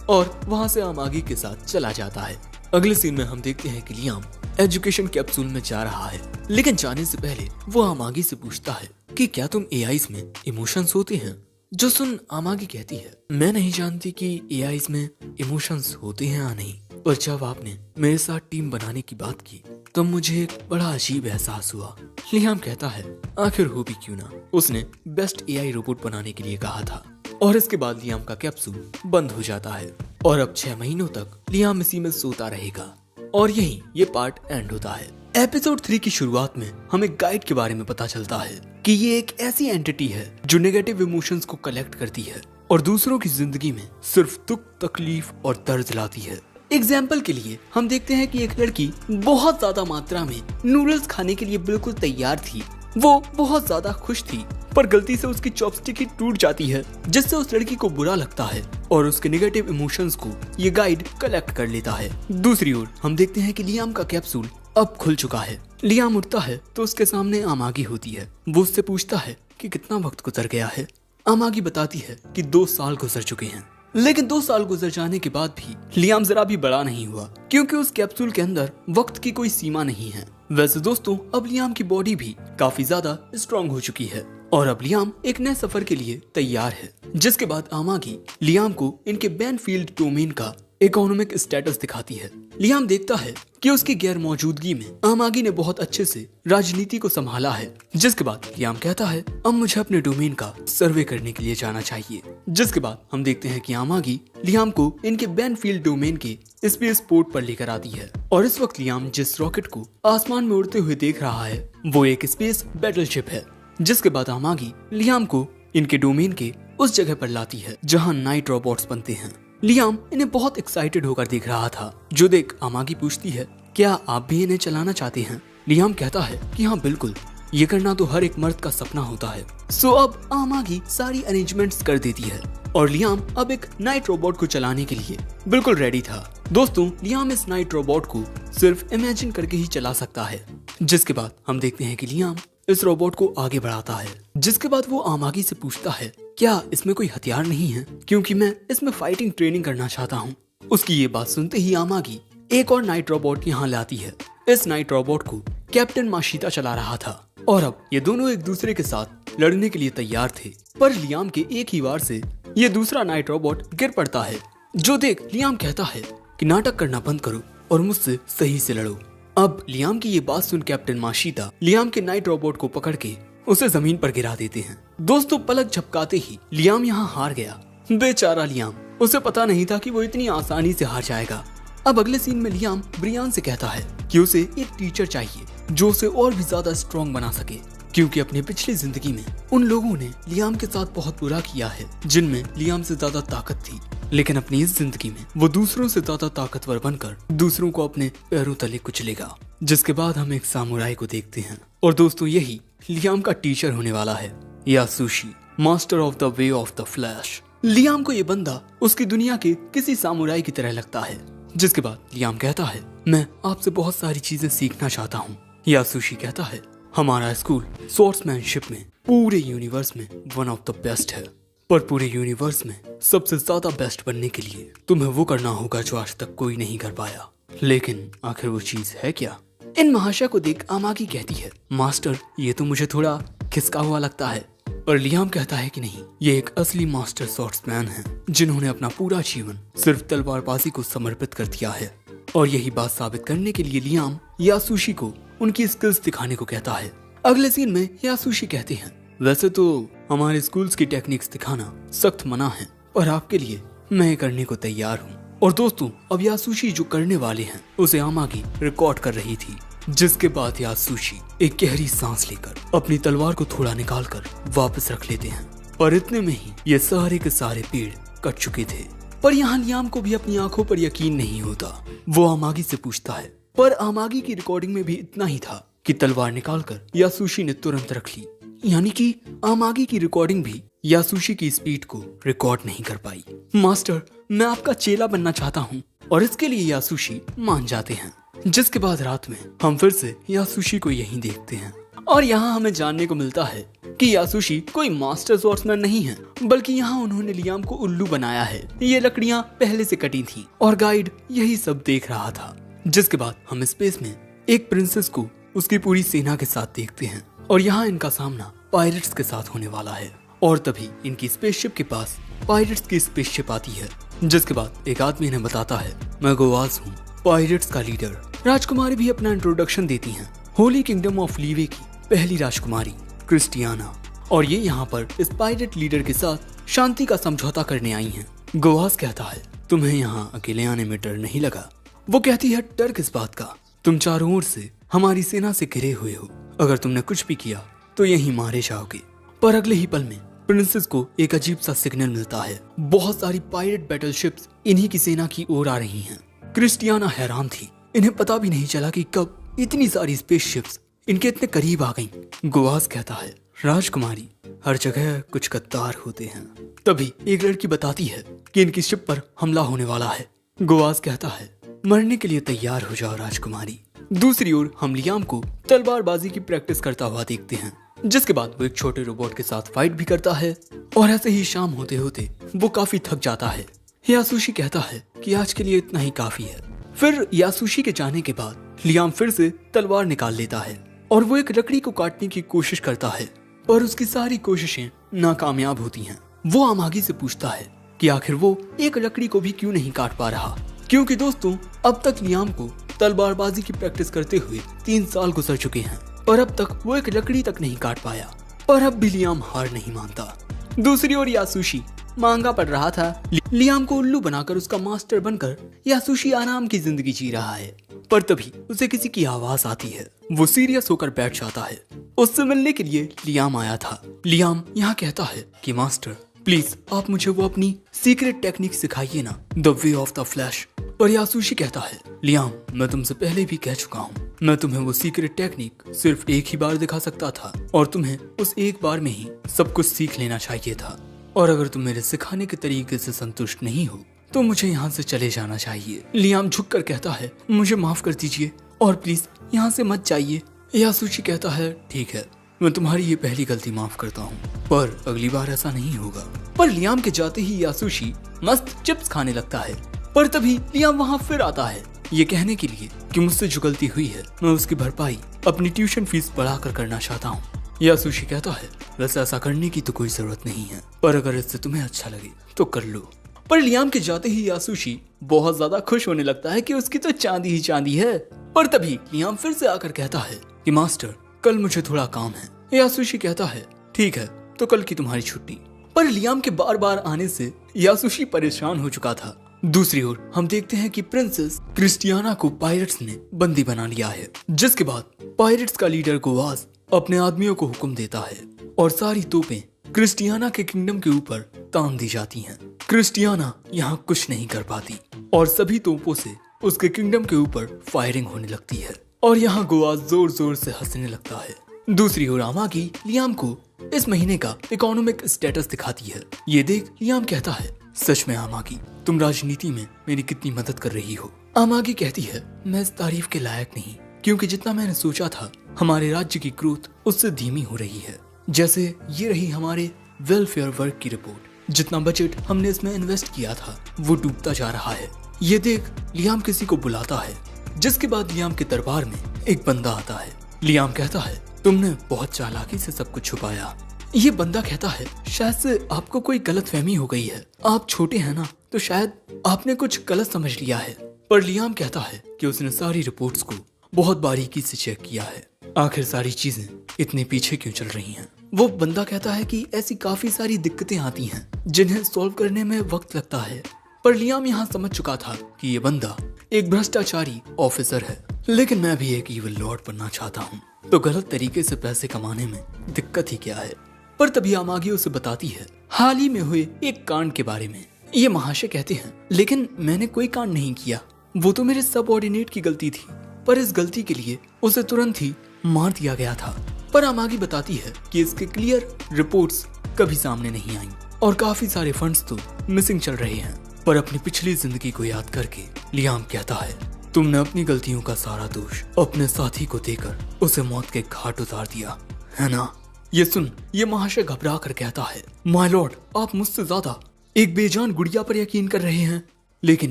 और वहाँ से आमागी के साथ चला जाता है। अगले सीन में हम देखते हैं कि लियाम एजुकेशन कैप्सूल में जा रहा है, लेकिन जाने से पहले वो आमागी से पूछता है कि क्या तुम एआईज में इमोशंस होते हैं? जो सुन आमागी कहती है, मैं नहीं जानती कि एआईज में इमोशंस होते हैं या नहीं, पर जब आपने मेरे साथ टीम बनाने की बात की तब मुझे एक बड़ा अजीब एहसास हुआ। लियाम कहता है, आखिर हो भी क्यों ना, उसने बेस्ट एआई रोबोट बनाने के लिए कहा था। और इसके बाद लियाम का कैप्सूल बंद हो जाता है और अब 6 महीनों तक लियाम इसी में सोता रहेगा। और यही ये पार्ट एंड होता है। एपिसोड 3 की शुरुआत में हमें गाइड के बारे में पता चलता है कि ये एक ऐसी एंटिटी है जो नेगेटिव इमोशंस को कलेक्ट करती है और दूसरों की जिंदगी में सिर्फ दुख, तकलीफ और दर्द लाती है। एग्जाम्पल के लिए हम देखते हैं कि एक लड़की बहुत ज्यादा मात्रा में नूडल्स खाने के लिए बिल्कुल तैयार थी। वो बहुत ज्यादा खुश थी पर गलती से उसकी चॉपस्टिक ही टूट जाती है जिससे उस लड़की को बुरा लगता है और उसके नेगेटिव इमोशंस को ये गाइड कलेक्ट कर लेता है। दूसरी ओर हम देखते हैं कि लियाम का कैप्सूल अब खुल चुका है। लियाम उठता है तो उसके सामने आमागी होती है। वो उससे पूछता है कि कितना वक्त गुजर गया है। आमागी बताती है कि 2 साल गुजर चुके हैं, लेकिन 2 साल गुजर जाने के बाद भी लियाम जरा भी बड़ा नहीं हुआ क्योंकि उस कैप्सूल के अंदर वक्त की कोई सीमा नहीं है। वैसे दोस्तों, अब लियाम की बॉडी भी काफी ज्यादा स्ट्रॉन्ग हो चुकी है और अब लियाम एक नए सफर के लिए तैयार है। जिसके बाद आमागी लियाम को इनके बैनफील्ड डोमेन का इकोनॉमिक स्टेटस दिखाती है लियाम देखता है कि उसकी गैर मौजूदगी में आमागी ने बहुत अच्छे से राजनीति को संभाला है। जिसके बाद लियाम कहता है अब मुझे अपने डोमेन का सर्वे करने के लिए जाना चाहिए। जिसके बाद हम देखते हैं कि आमागी लियाम को इनके बैनफील्ड डोमेन के स्पेस पोर्ट पर लेकर आती है और इस वक्त लियाम जिस रॉकेट को आसमान में उड़ते हुए देख रहा है वो एक स्पेस बैटलशिप है। जिसके बाद आमागी लियाम को इनके डोमेन के उस जगह पर लाती है जहाँ नाइट रोबोट्स बनते हैं। लियाम इन्हें बहुत एक्साइटेड होकर देख रहा था, जो देख आमागी पूछती है क्या आप भी इन्हें चलाना चाहते हैं। लियाम कहता है कि हाँ बिल्कुल, ये करना तो हर एक मर्द का सपना होता है। सो अब आमागी सारी अरेंजमेंट्स कर देती है और लियाम अब एक नाइट रोबोट को चलाने के लिए बिल्कुल रेडी था। दोस्तों, लियाम इस नाइट रोबोट को सिर्फ इमेजिन करके ही चला सकता है। जिसके बाद हम देखते हैं कि लियाम इस रोबोट को आगे बढ़ाता है। जिसके बाद वो आमागी से पूछता है क्या इसमें कोई हथियार नहीं है, क्योंकि मैं इसमें फाइटिंग ट्रेनिंग करना चाहता हूँ। उसकी ये बात सुनते ही आमागी एक और नाइट रोबोट यहाँ लाती है। इस नाइट रोबोट को कैप्टन माशिता चला रहा था और अब ये दोनों एक दूसरे के साथ लड़ने के लिए तैयार थे, पर लियाम के एक ही वार से ये दूसरा नाइट रोबोट गिर पड़ता है। जो देख लियाम कहता है कि नाटक करना बंद करो और मुझसे सही से लड़ो। अब लियाम की ये बात सुन कैप्टन माशिता लियाम के नाइट रोबोट को पकड़ के उसे जमीन पर गिरा देते हैं। दोस्तों, पलक झपकाते ही लियाम यहाँ हार गया। बेचारा लियाम, उसे पता नहीं था कि वो इतनी आसानी से हार जाएगा। अब अगले सीन में लियाम ब्रियान से कहता है कि उसे एक टीचर चाहिए जो उसे और भी ज्यादा स्ट्रॉन्ग बना सके, क्योंकि अपनी पिछली जिंदगी में उन लोगों ने लियाम के साथ बहुत बुरा किया है जिनमें लियाम से ज्यादा ताकत थी, लेकिन अपनी इस जिंदगी में वो दूसरों से ज्यादा ताकतवर बनकर दूसरों को अपने पैरों तले कुचलेगा। जिसके बाद हम एक सामुराई को देखते हैं और दोस्तों यही लियाम का टीचर होने वाला है, Yasushi, master of the way of the flash. Liam को ये बंदा उसकी दुनिया के किसी सामुराई की तरह लगता है। जिसके बाद लियाम कहता है मैं आपसे बहुत सारी चीजें सीखना चाहता हूँ। यासुशी कहता है हमारा स्कूल स्वॉर्ड्समैनशिप में पूरे यूनिवर्स में वन ऑफ द बेस्ट है, पर पूरे यूनिवर्स में सबसे ज्यादा बेस्ट बनने के लिए तुम्हें वो करना होगा जो आज तक कोई नहीं कर पाया। लेकिन आखिर वो चीज है क्या? इन महाशय को देख आमागी कहती है मास्टर, ये तो मुझे थोड़ा खिसका हुआ लगता है। पर लियाम कहता है कि नहीं, ये एक असली मास्टर स्वॉर्ड्समैन है जिन्होंने अपना पूरा जीवन सिर्फ तलवारबाजी को समर्पित कर दिया है। और यही बात साबित करने के लिए लियाम यासुशी को उनकी स्किल्स दिखाने को कहता है। अगले सीन में यासुशी कहते हैं वैसे तो हमारे स्कूल्स की टेक्निक्स दिखाना सख्त मना है, पर आपके लिए मैं करने को तैयार हूँ। और दोस्तों, अब यासुशी जो करने वाले हैं उसे आमागी रिकॉर्ड कर रही थी। जिसके बाद यासुशी एक गहरी सांस लेकर अपनी तलवार को थोड़ा निकालकर वापस रख लेते हैं, और इतने में ही ये सारे के सारे पेड़ कट चुके थे। पर यहाँ लियाम को भी अपनी आंखों पर यकीन नहीं होता। वो आमागी से पूछता है, पर आमागी की रिकॉर्डिंग में भी इतना ही था कि तलवार निकालकर यासुशी ने तुरंत रख ली, यानी कि आमागी की रिकॉर्डिंग भी यासुशी की स्पीड को रिकॉर्ड नहीं कर पाई। मास्टर, मैं आपका चेला बनना चाहता हूँ, और इसके लिए यासुशी मान जाते हैं। जिसके बाद रात में हम फिर से यासुशी को यहीं देखते हैं, और यहाँ हमें जानने को मिलता है कि यासुशी कोई मास्टर स्वॉर्ड्समैन नहीं है, बल्कि यहाँ उन्होंने लियाम को उल्लू बनाया है। ये लकड़ियाँ पहले से कटी थी और गाइड यही सब देख रहा था। जिसके बाद हम स्पेस में एक प्रिंसेस को उसकी पूरी सेना के साथ देखते हैं, और यहाँ इनका सामना पायरेट्स के साथ होने वाला है। और तभी इनकी स्पेसशिप के पास पायरेट्स की स्पेसशिप आती है। जिसके बाद एक आदमी इन्हें बताता है मैं गोवास हूँ, पायरेट्स का लीडर। राजकुमारी भी अपना इंट्रोडक्शन देती हैं, होली किंगडम ऑफ लीवे की पहली राजकुमारी क्रिस्टियाना, और ये यहाँ पर इस पायरेट लीडर के साथ शांति का समझौता करने आई हैं। गोवास कहता है तुम्हें यहाँ अकेले आने में डर नहीं लगा? वो कहती है डर किस बात का, तुम चारों ओर से हमारी सेना से घिरे हुए हो, अगर तुमने कुछ भी किया तो यहीं मारे जाओगे। पर अगले ही पल में प्रिंसेस को एक अजीब सा सिग्नल मिलता है। बहुत सारी पायरेट बैटलशिप्स इन्हीं की सेना की ओर आ रही हैं। क्रिस्टियाना हैरान थी, इन्हें पता भी नहीं चला कि कब इतनी सारी स्पेसशिप्स इनके इतने करीब आ गईं। गोवास कहता है राजकुमारी, हर जगह कुछ गद्दार होते हैं। तभी एक लड़की बताती है कि इनकी शिप पर हमला होने वाला है। गोवास कहता है मरने के लिए तैयार हो जाओ राजकुमारी। दूसरी ओर हम लियाम को तलवारबाजी की प्रैक्टिस करता हुआ देखते हैं। जिसके बाद वो एक छोटे रोबोट के साथ फाइट भी करता है, और ऐसे ही शाम होते होते वो काफी थक जाता है। यासुशी कहता है कि आज के लिए इतना ही काफी है। फिर यासुशी के जाने के बाद लियाम फिर से तलवार निकाल लेता है और वो एक लकड़ी को काटने की कोशिश करता है, पर उसकी सारी कोशिशें नाकामयाब होती हैं। वो आमागी से पूछता है कि आखिर वो एक लकड़ी को भी क्यों नहीं काट पा रहा। क्योंकि दोस्तों अब तक लियाम को तलवारबाजी की प्रैक्टिस करते हुए 3 साल गुजर चुके हैं और अब तक वो एक लकड़ी तक नहीं काट पाया। पर अब भी लियाम हार नहीं मानता। दूसरी ओर यासुशी मांगा पढ़ रहा था। लियाम को उल्लू बनाकर उसका मास्टर बनकर यासुशी आराम की जिंदगी जी रहा है। पर तभी उसे किसी की आवाज आती है। वो सीरियस होकर बैठ जाता है। उससे मिलने के लिए लियाम आया था। लियाम यहाँ कहता है कि मास्टर प्लीज आप मुझे वो अपनी सीक्रेट टेक्निक सिखाइए ना, the way of the flash. पर यासुशी कहता है लियाम मैं तुमसे पहले भी कह चुका हूँ, मैं तुम्हें वो सीक्रेट टेक्निक सिर्फ एक ही बार दिखा सकता था और तुम्हें उस एक बार में ही सब कुछ सीख लेना चाहिए था। और अगर तुम मेरे सिखाने के तरीके से संतुष्ट नहीं हो तो मुझे यहाँ से चले जाना चाहिए। लियाम झुककर कहता है मुझे माफ कर दीजिए और प्लीज यहाँ से मत जाइए। यासुशी कहता है ठीक है, मैं तुम्हारी ये पहली गलती माफ करता हूँ, पर अगली बार ऐसा नहीं होगा। पर लियाम के जाते ही यासुशी मस्त चिप्स खाने लगता है। पर तभी लियाम वहाँ फिर आता है ये कहने के लिए कि मुझसे जो गलती हुई है मैं उसकी भरपाई अपनी ट्यूशन फीस बढ़ाकर करना चाहता हूँ। यासुशी कहता है वैसे ऐसा करने की तो कोई जरूरत नहीं है, पर अगर इससे तुम्हें अच्छा लगे तो कर लो। पर लियाम के जाते ही यासुशी बहुत ज्यादा खुश होने लगता है कि उसकी तो चांदी ही चांदी है। पर तभी लियाम फिर से आकर कहता है कि मास्टर कल मुझे थोड़ा काम है। यासुशी कहता है ठीक है तो कल की तुम्हारी छुट्टी। पर लियाम के बार बार आने से यासुशी परेशान हो चुका था। दूसरी ओर हम देखते हैं कि प्रिंसेस क्रिस्टियाना को पायरेट्स ने बंदी बना लिया है, जिसके बाद पायरेट्स का लीडर गोवास अपने आदमियों को हुक्म देता है और सारी तोपें क्रिस्टियाना के किंगडम के ऊपर तान दी जाती हैं। क्रिस्टियाना यहाँ कुछ नहीं कर पाती और सभी तोपों से उसके किंगडम के ऊपर फायरिंग होने लगती है और यहाँ गोवास जोर जोर से हंसने लगता है। दूसरी ओर आमागी लियाम को इस महीने का इकोनॉमिक स्टेटस दिखाती है। ये देख लियाम कहता है सच में आमागी तुम राजनीति में मेरी कितनी मदद कर रही हो। आमागी कहती है मैं इस तारीफ के लायक नहीं, क्योंकि जितना मैंने सोचा था हमारे राज्य की ग्रोथ उससे धीमी हो रही है। जैसे ये रही हमारे वेलफेयर वर्क की रिपोर्ट, जितना बजट हमने इसमें इन्वेस्ट किया था वो डूबता जा रहा है। ये देख लियाम किसी को बुलाता है, जिसके बाद लियाम के दरबार में एक बंदा आता है। लियाम कहता है तुमने बहुत चालाकी से सब कुछ छुपाया। ये बंदा कहता है शायद से आपको कोई गलतफहमी हो गई है, आप छोटे हैं ना तो शायद आपने कुछ गलत समझ लिया है। पर लियाम कहता है कि उसने सारी रिपोर्ट्स को बहुत बारीकी से चेक किया है, आखिर सारी चीजें इतने पीछे क्यों चल रही हैं। वो बंदा कहता है कि ऐसी काफी सारी दिक्कतें आती हैं जिन्हें सॉल्व करने में वक्त लगता है। पर लियाम यहाँ समझ चुका था कि ये बंदा एक भ्रष्टाचारी ऑफिसर है, लेकिन मैं भी एक इविल लॉर्ड बनना चाहता हूँ, तो गलत तरीके से पैसे कमाने में दिक्कत ही क्या है। पर तभी आमागी उसे बताती है हाल ही में हुए एक कांड के बारे में। ये महाशय कहते हैं लेकिन मैंने कोई कांड नहीं किया, वो तो मेरे सबऑर्डिनेट की गलती थी, पर इस गलती के लिए उसे तुरंत ही मार दिया गया था। पर आमागी बताती है कि इसके क्लियर रिपोर्ट्स कभी सामने नहीं आई और काफी सारे फंड्स तो मिसिंग चल रहे हैं। पर अपनी पिछली जिंदगी को याद करके लियाम कहता है तुमने अपनी गलतियों का सारा दोष अपने साथी को देकर उसे मौत के घाट उतार दिया है ना। ये सुन ये महाशय घबरा कर कहता है माय लॉर्ड आप मुझसे ज्यादा एक बेजान गुड़िया पर यकीन कर रहे हैं। लेकिन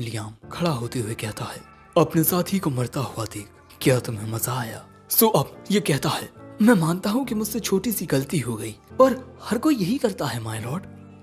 लियाम खड़ा होते हुए कहता है अपने साथी को मरता हुआ देख क्या तुम्हें मजा आया। सो अब ये कहता है मैं मानता हूँ कि मुझसे छोटी सी गलती हो गई, पर हर कोई यही करता है माय लॉर्ड।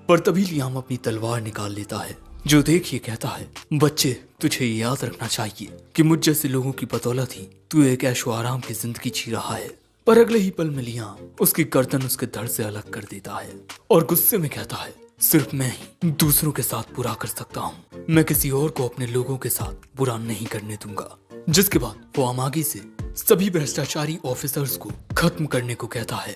पर तभी लियाम अपनी तलवार निकाल लेता है, जो देख ये कहता है बच्चे तुझे याद रखना चाहिए कि मुझ जैसे लोगों की बदौलत ही तू एक ऐशो आराम की जिंदगी जी रहा है। पर अगले ही पल में लियाम उसकी गर्दन उसके धड़ से अलग कर देता है और गुस्से में कहता है सिर्फ मैं ही दूसरों के साथ बुरा कर सकता हूँ, मैं किसी और को अपने लोगों के साथ बुरा नहीं करने दूंगा। जिसके बाद वो आमागी से सभी भ्रष्टाचारी ऑफिसर्स को खत्म करने को कहता है।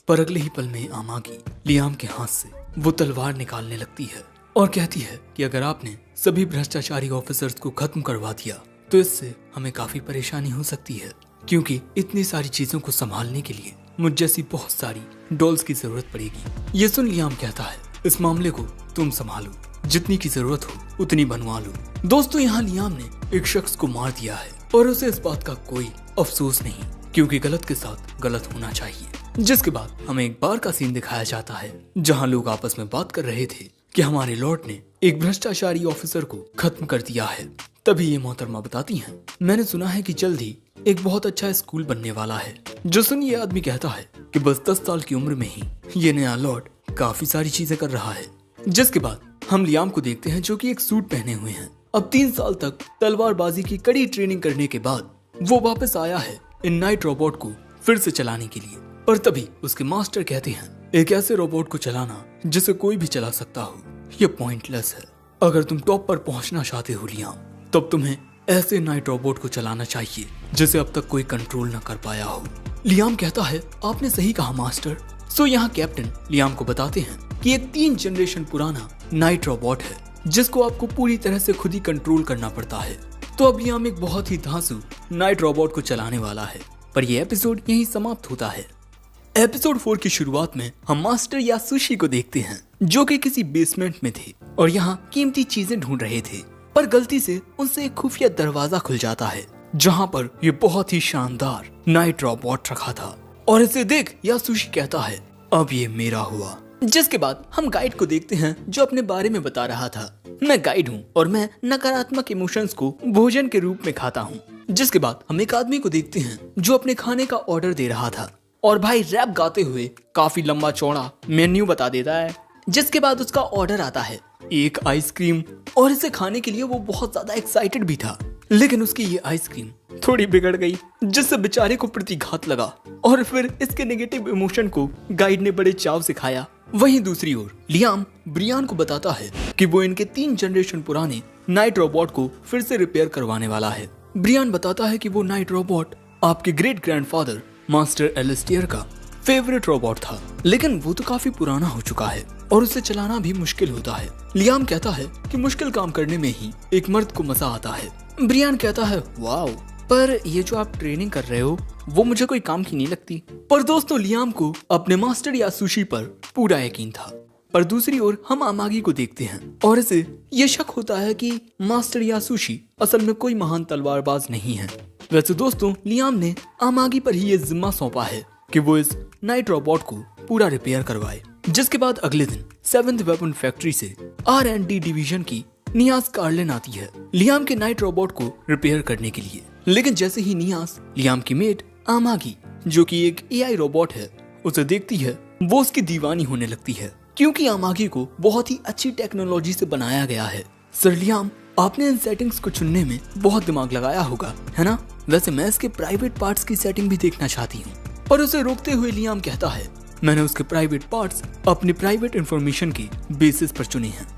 पर अगले ही पल में आमागी लियाम के हाथ से वो तलवार निकालने लगती है और कहती है कि अगर आपने सभी भ्रष्टाचारी ऑफिसर्स को खत्म करवा दिया तो इससे हमें काफी परेशानी हो सकती है, क्योंकि इतनी सारी चीजों को संभालने के लिए मुझ जैसी बहुत सारी डॉल्स की जरूरत पड़ेगी। ये सुन लियाम कहता है इस मामले को तुम संभालो, जितनी की जरूरत हो उतनी बनवा लो। दोस्तों यहाँ लियाम ने एक शख्स को मार दिया है और उसे इस बात का कोई अफसोस नहीं, क्योंकि गलत के साथ गलत होना चाहिए। जिसके बाद हमें एक बार का सीन दिखाया जाता है जहाँ लोग आपस में बात कर रहे थे कि हमारे लॉर्ड ने एक भ्रष्टाचारी ऑफिसर को खत्म कर दिया है। तभी ये मोहतरमा बताती हैं मैंने सुना है कि जल्द ही एक बहुत अच्छा स्कूल बनने वाला है। जो सुन ये आदमी कहता है कि बस 10 साल की उम्र में ही ये नया लॉर्ड काफी सारी चीजें कर रहा है। जिसके बाद हम लियाम को देखते हैं जो कि एक सूट पहने हुए हैं अब 3 साल तक तलवारबाजी की कड़ी ट्रेनिंग करने के बाद वो वापस आया है इन नाइट रोबोट को फिर से चलाने के लिए। पर तभी उसके मास्टर कहते हैं, एक ऐसे रोबोट को चलाना जिसे कोई भी चला सकता हो ये पॉइंटलेस है। अगर तुम टॉप पर पहुंचना चाहते हो लियाम, तब तुम्हें ऐसे नाइट रोबोट को चलाना चाहिए जिसे अब तक कोई कंट्रोल न कर पाया हो। लियाम कहता है, आपने सही कहा मास्टर। सो यहाँ कैप्टन लियाम को बताते हैं कि एक 3 जनरेशन पुराना नाइट रोबोट है जिसको आपको पूरी तरह से खुद ही कंट्रोल करना पड़ता है। तो अब लियाम एक बहुत ही धांसू नाइट रोबोट को चलाने वाला है। पर यह एपिसोड यहीं समाप्त होता है। एपिसोड 4 की शुरुआत में हम मास्टर यासुशी को देखते हैं जो कि किसी बेसमेंट में थे और यहाँ कीमती चीजें ढूंढ रहे थे। पर गलती से उनसे एक खुफिया दरवाजा खुल जाता है जहाँ पर ये बहुत ही शानदार नाइट रोबोट रखा था। और इसे देख यासुशी कहता है, अब ये मेरा हुआ। जिसके बाद हम गाइड को देखते हैं जो अपने बारे में बता रहा था, मैं गाइड हूँ और मैं नकारात्मक इमोशंस को भोजन के रूप में खाता हूँ। जिसके बाद हम एक आदमी को देखते हैं जो अपने खाने का ऑर्डर दे रहा था और भाई रैप गाते हुए काफी लंबा चौड़ा मेन्यू बता देता है। जिसके बाद उसका ऑर्डर आता है एक आइसक्रीम और इसे खाने के लिए वो बहुत ज्यादा एक्साइटेड भी था। लेकिन उसकी ये आइसक्रीम थोड़ी बिगड़ गई जिससे बेचारे को प्रतिघात लगा और फिर इसके नेगेटिव इमोशन को गाइड ने बड़े चाव से खाया। वहीं दूसरी ओर लियाम ब्रियान को बताता है कि वो इनके 3 जनरेशन पुराने नाइट रोबोट को फिर से रिपेयर करवाने वाला है। ब्रियान बताता है कि वो नाइट रोबोट आपके ग्रेट ग्रैंडफादर मास्टर एलिस्टियर का फेवरेट रोबोट था, लेकिन वो तो काफी पुराना हो चुका है और उसे चलाना भी मुश्किल होता है। लियाम कहता है कि मुश्किल काम करने में ही एक मर्द को मजा आता है। ब्रियान कहता है, वाओ, पर ये जो आप ट्रेनिंग कर रहे हो वो मुझे कोई काम की नहीं लगती। पर दोस्तों लियाम को अपने मास्टर यासुशी पर पूरा यकीन था। पर दूसरी ओर हम आमागी को देखते हैं और इसे ये शक होता है कि मास्टर यासुशी असल में कोई महान तलवारबाज नहीं है। वैसे दोस्तों लियाम ने आमागी पर ही ये जिम्मा सौंपा है कि वो इस नाइट रोबोट को पूरा रिपेयर करवाए। जिसके बाद अगले दिन 7th वेपन फैक्ट्री से R&D डिवीजन की नियाज कार्लिन आती है लियाम के नाइट रोबोट को रिपेयर करने के लिए। लेकिन जैसे ही नियाज लियाम की मेट आमागी जो कि एक AI रोबोट है उसे देखती है, वो उसकी दीवानी होने लगती है क्योंकि आमागी को बहुत ही अच्छी टेक्नोलॉजी से बनाया गया है। सर लियाम, आपने इन सेटिंग्स को चुनने में बहुत दिमाग लगाया होगा, है ना? वैसे मैं इसके प्राइवेट पार्ट्स की सेटिंग भी देखना चाहती हूँ। पर उसे रोकते हुए लियाम कहता है, मैंने उसके प्राइवेट पार्ट्स अपनी प्राइवेट इंफॉर्मेशन की बेसिस पर चुने हैं।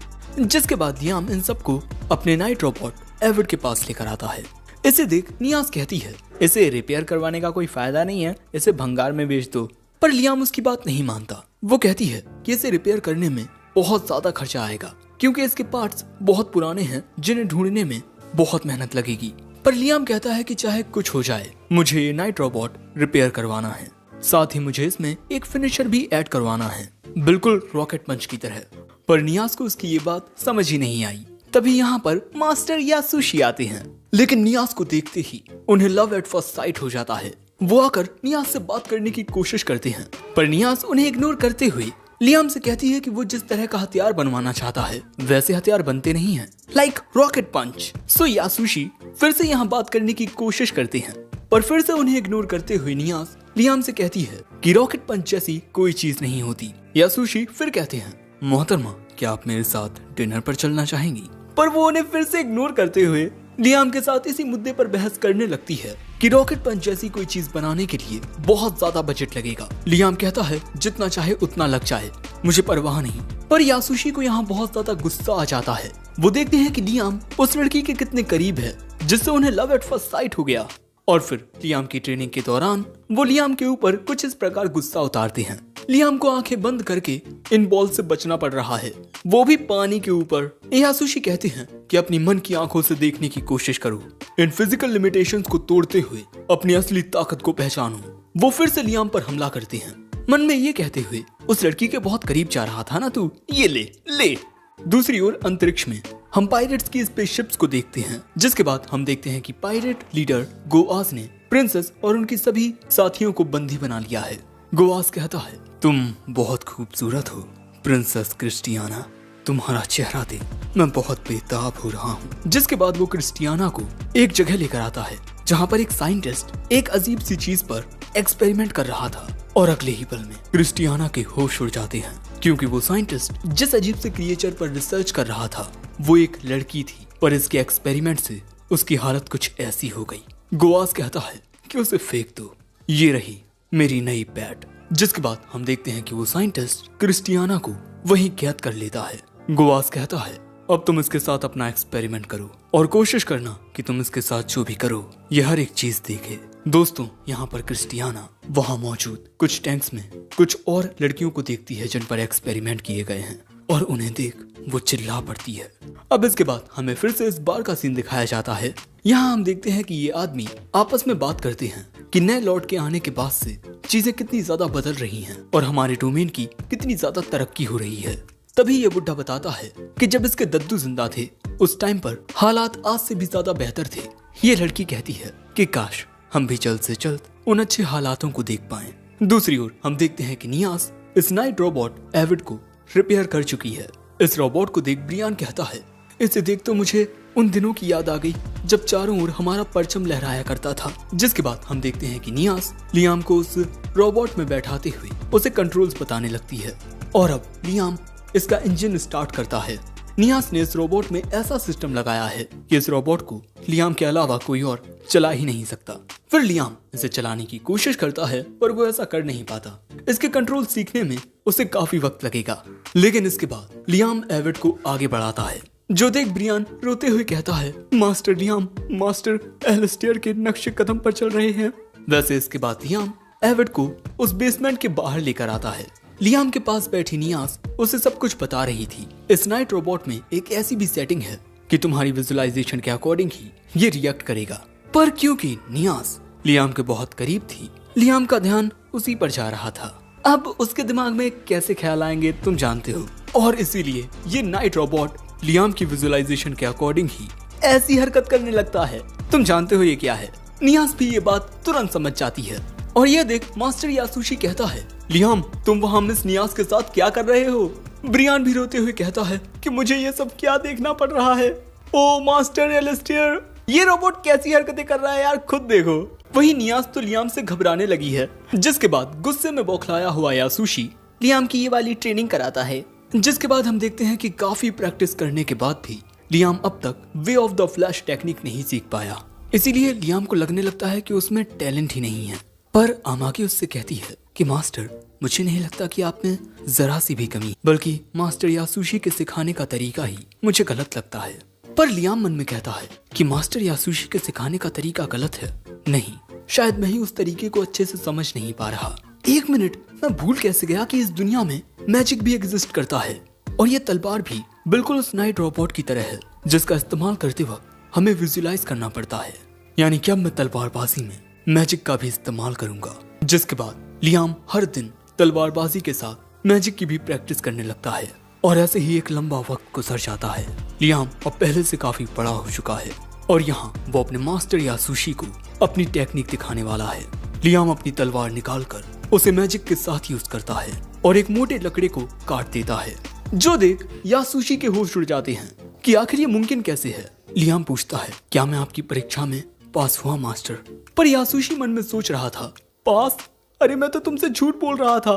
जिसके बाद लियाम इन सबको अपने नाइट रोबोट एविड के पास लेकर आता है। इसे देख नियाज कहती है, इसे रिपेयर करवाने का कोई फायदा नहीं है, इसे भंगार में बेच दो। पर लियाम उसकी बात नहीं मानता। वो कहती है कि इसे रिपेयर करने में बहुत ज्यादा खर्चा आएगा क्योंकि इसके पार्ट्स बहुत पुराने हैं जिन्हें ढूंढने में बहुत मेहनत लगेगी। पर लियाम कहता है कि चाहे कुछ हो जाए मुझे ये नाइट रोबोट रिपेयर करवाना है, साथ ही मुझे इसमें एक फिनिशर भी ऐड करवाना है, बिल्कुल रॉकेट पंच की तरह। पर नियाज को उसकी ये बात समझ ही नहीं आई। तभी यहाँ पर मास्टर यासुशी आते हैं, लेकिन नियाज को देखते ही उन्हें लव एट फर्स्ट साइट हो जाता है। वो आकर नियाज से बात करने की कोशिश करते हैं पर नियाज उन्हें इग्नोर करते हुए लियाम से कहती है कि वो जिस तरह का हथियार बनवाना चाहता है वैसे हथियार बनते नहीं हैं, लाइक रॉकेट पंच। सो यासुशी फिर से यहाँ बात करने की कोशिश करते हैं पर फिर से उन्हें इग्नोर करते हुए नियाज लियाम से कहती है कि रॉकेट पंच जैसी कोई चीज नहीं होती। यासुशी फिर कहते हैं, मोहतरमा क्या आप मेरे साथ डिनर पर चलना चाहेंगी? पर वो उन्हें फिर से इग्नोर करते हुए लियाम के साथ इसी मुद्दे पर बहस करने लगती है कि रॉकेट पंच जैसी कोई चीज बनाने के लिए बहुत ज्यादा बजट लगेगा। लियाम कहता है जितना चाहे उतना लग जाए, मुझे परवाह नहीं। पर यासुशी को यहाँ बहुत ज्यादा गुस्सा आ जाता है। वो देखते हैं कि लियाम उस लड़की के कितने करीब है जिससे उन्हें लव एट फर्स्ट साइट हो गया। और फिर लियाम की ट्रेनिंग के दौरान वो लियाम के ऊपर कुछ इस प्रकार गुस्सा उतारते हैं। लियाम को आंखें बंद करके इन बॉल से बचना पड़ रहा है, वो भी पानी के ऊपर। यासुशी कहते हैं कि अपनी मन की आंखों से देखने की कोशिश करो, इन फिजिकल लिमिटेशंस को तोड़ते हुए अपनी असली ताकत को पहचानो। वो फिर से लियाम पर हमला करते हैं, मन में ये कहते हुए, उस लड़की के बहुत करीब जा रहा था ना तू, ये ले। दूसरी ओर अंतरिक्ष में हम पायरेट्स की स्पेसशिप्स को देखते हैं। जिसके बाद हम देखते हैं कि पायरेट लीडर गोआस ने प्रिंसेस और उनकी सभी साथियों को बंदी बना लिया है। गोआस कहता है, तुम बहुत खूबसूरत हो प्रिंसेस क्रिस्टियाना, तुम्हारा चेहरा देख मैं बहुत बेताब हो रहा हूँ। जिसके बाद वो क्रिस्टियाना को एक जगह लेकर आता है जहाँ पर एक साइंटिस्ट एक अजीब सी चीज पर एक्सपेरिमेंट कर रहा था और अगले ही पल में क्रिस्टियाना के होश उड़ जाते हैं क्योंकि वो साइंटिस्ट जिस अजीब से क्रिएचर पर रिसर्च कर रहा था वो एक लड़की थी पर इसके एक्सपेरिमेंट से उसकी हालत कुछ ऐसी हो गई। गोवास कहता है कि उसे फेंक दो। ये रही मेरी नई बैट। जिसके बाद हम देखते हैं कि वो साइंटिस्ट क्रिस्टियाना को वहीं कैद कर लेता है। गोवास कहता है अब तुम इसके साथ अपना एक्सपेरिमेंट करो और कोशिश करना कि तुम इसके साथ जो भी करो ये हर एक चीज देखे। दोस्तों, यहाँ पर क्रिस्टियाना वहाँ मौजूद कुछ टैंक्स में कुछ और लड़कियों को देखती है जिन पर एक्सपेरिमेंट किए गए हैं और उन्हें देख वो चिल्ला पड़ती है। अब इसके बाद हमें फिर से इस बार का सीन दिखाया जाता है। यहाँ हम देखते हैं कि ये आदमी आपस में बात करते हैं कि नए लॉर्ड के आने के बाद से चीजें कितनी ज्यादा बदल रही हैं और हमारे डोमेन की कितनी ज्यादा तरक्की हो रही है। तभी ये बुड्ढा बताता है कि जब इसके दद्दू जिंदा थे उस टाइम पर हालात आज से भी ज्यादा बेहतर थे। ये लड़की कहती है कि काश हम भी जल्द से जल्द उन अच्छे हालातों को देख पाएं। दूसरी ओर हम देखते हैं कि नियास इस नाइट रोबोट एविड को रिपेयर कर चुकी है। इस रोबोट को देख ब्रियान कहता है इसे देख तो मुझे उन दिनों की याद आ गई जब चारों ओर हमारा परचम लहराया करता था। जिसके बाद हम देखते हैं कि नियास लियाम को उस रोबोट में बैठाते हुए उसे कंट्रोल्स बताने लगती है और अब लियाम इसका इंजन स्टार्ट करता है। नियास ने इस रोबोट में ऐसा सिस्टम लगाया है कि इस रोबोट को लियाम के अलावा कोई और चला ही नहीं सकता। फिर लियाम इसे चलाने की कोशिश करता है पर वो ऐसा कर नहीं पाता। इसके कंट्रोल सीखने में उसे काफी वक्त लगेगा। लेकिन इसके बाद लियाम एविड को आगे बढ़ाता है जो देख ब्रियान रोते हुए कहता है मास्टर लियाम, मास्टर एलिस्टेयर के नक्शे कदम पर चल रहे हैं। वैसे इसके बाद लियाम एविड को उस बेसमेंट के बाहर लेकर आता है। लियाम के पास बैठी नियास उसे सब कुछ बता रही थी। इस नाइट रोबोट में एक ऐसी भी सेटिंग है कि तुम्हारी विजुअलाइजेशन के अकॉर्डिंग ही ये रिएक्ट करेगा। पर क्योंकि नियास लियाम के बहुत करीब थी, लियाम का ध्यान उसी पर जा रहा था। अब उसके दिमाग में कैसे ख्याल आएंगे तुम जानते हो, और इसीलिए ये नाइट रोबोट लियाम की विजुअलाइजेशन के अकॉर्डिंग ही ऐसी हरकत करने लगता है। तुम जानते हो ये क्या है। नियास भी ये बात तुरंत समझ जाती है और ये देख मास्टर यासुशी कहता है लियाम तुम वहाँ मिस नियास के साथ क्या कर रहे हो। ब्रियान भी रोते हुए कहता है कि मुझे ये सब क्या देखना पड़ रहा है। ओ मास्टर एलिस्टेयर, ये रोबोट कैसी हरकतें कर रहा है यार, खुद देखो। वही नियास तो लियाम से घबराने लगी है। जिसके बाद गुस्से में बौखलाया हुआ यासुशी लियाम की ये वाली ट्रेनिंग कराता है। जिसके बाद हम देखते हैं कि काफी प्रैक्टिस करने के बाद भी लियाम अब तक वे ऑफ द फ्लैश टेक्निक नहीं सीख पाया। इसीलिए लियाम को लगने लगता है कि उसमें टैलेंट ही नहीं है। पर आमाकी उससे कहती है कि मास्टर मुझे नहीं लगता कि आप में जरा सी भी कमी, बल्कि मास्टर यासुशी के सिखाने का तरीका ही मुझे गलत लगता है। पर लियाम मन में कहता है कि मास्टर यासुशी के सिखाने का तरीका गलत है। नहीं, शायद मैं ही उस तरीके को अच्छे से समझ नहीं पा रहा। एक मिनट, मैं भूल कैसे गया कि इस दुनिया में मैजिक भी एग्जिस्ट करता है और ये तलवार भी बिल्कुल उस नाइट रोबोट की तरह है जिसका इस्तेमाल करते वक्त हमें विजुअलाइज करना पड़ता है। यानी कि अब मैं तलवारबाजी में मैजिक का भी इस्तेमाल करूंगा। जिसके बाद लियाम हर दिन तलवारबाजी के साथ मैजिक की भी प्रैक्टिस करने लगता है और ऐसे ही एक लंबा वक्त गुजर जाता है। लियाम अब पहले से काफी बड़ा हो चुका है और यहाँ वो अपने मास्टर यासुशी को अपनी टेक्निक दिखाने वाला है। लियाम अपनी तलवार निकालकर उसे मैजिक के साथ यूज करता है और एक मोटे लकड़े को काट देता है। जो देख यासुशी के होश उड़ जाते हैं कि आखिर ये मुमकिन कैसे है। लियाम पूछता है क्या मैं आपकी परीक्षा में पास हुआ मास्टर। पर यासुशी मन में सोच रहा था पास, अरे मैं तो तुमसे झूठ बोल रहा था,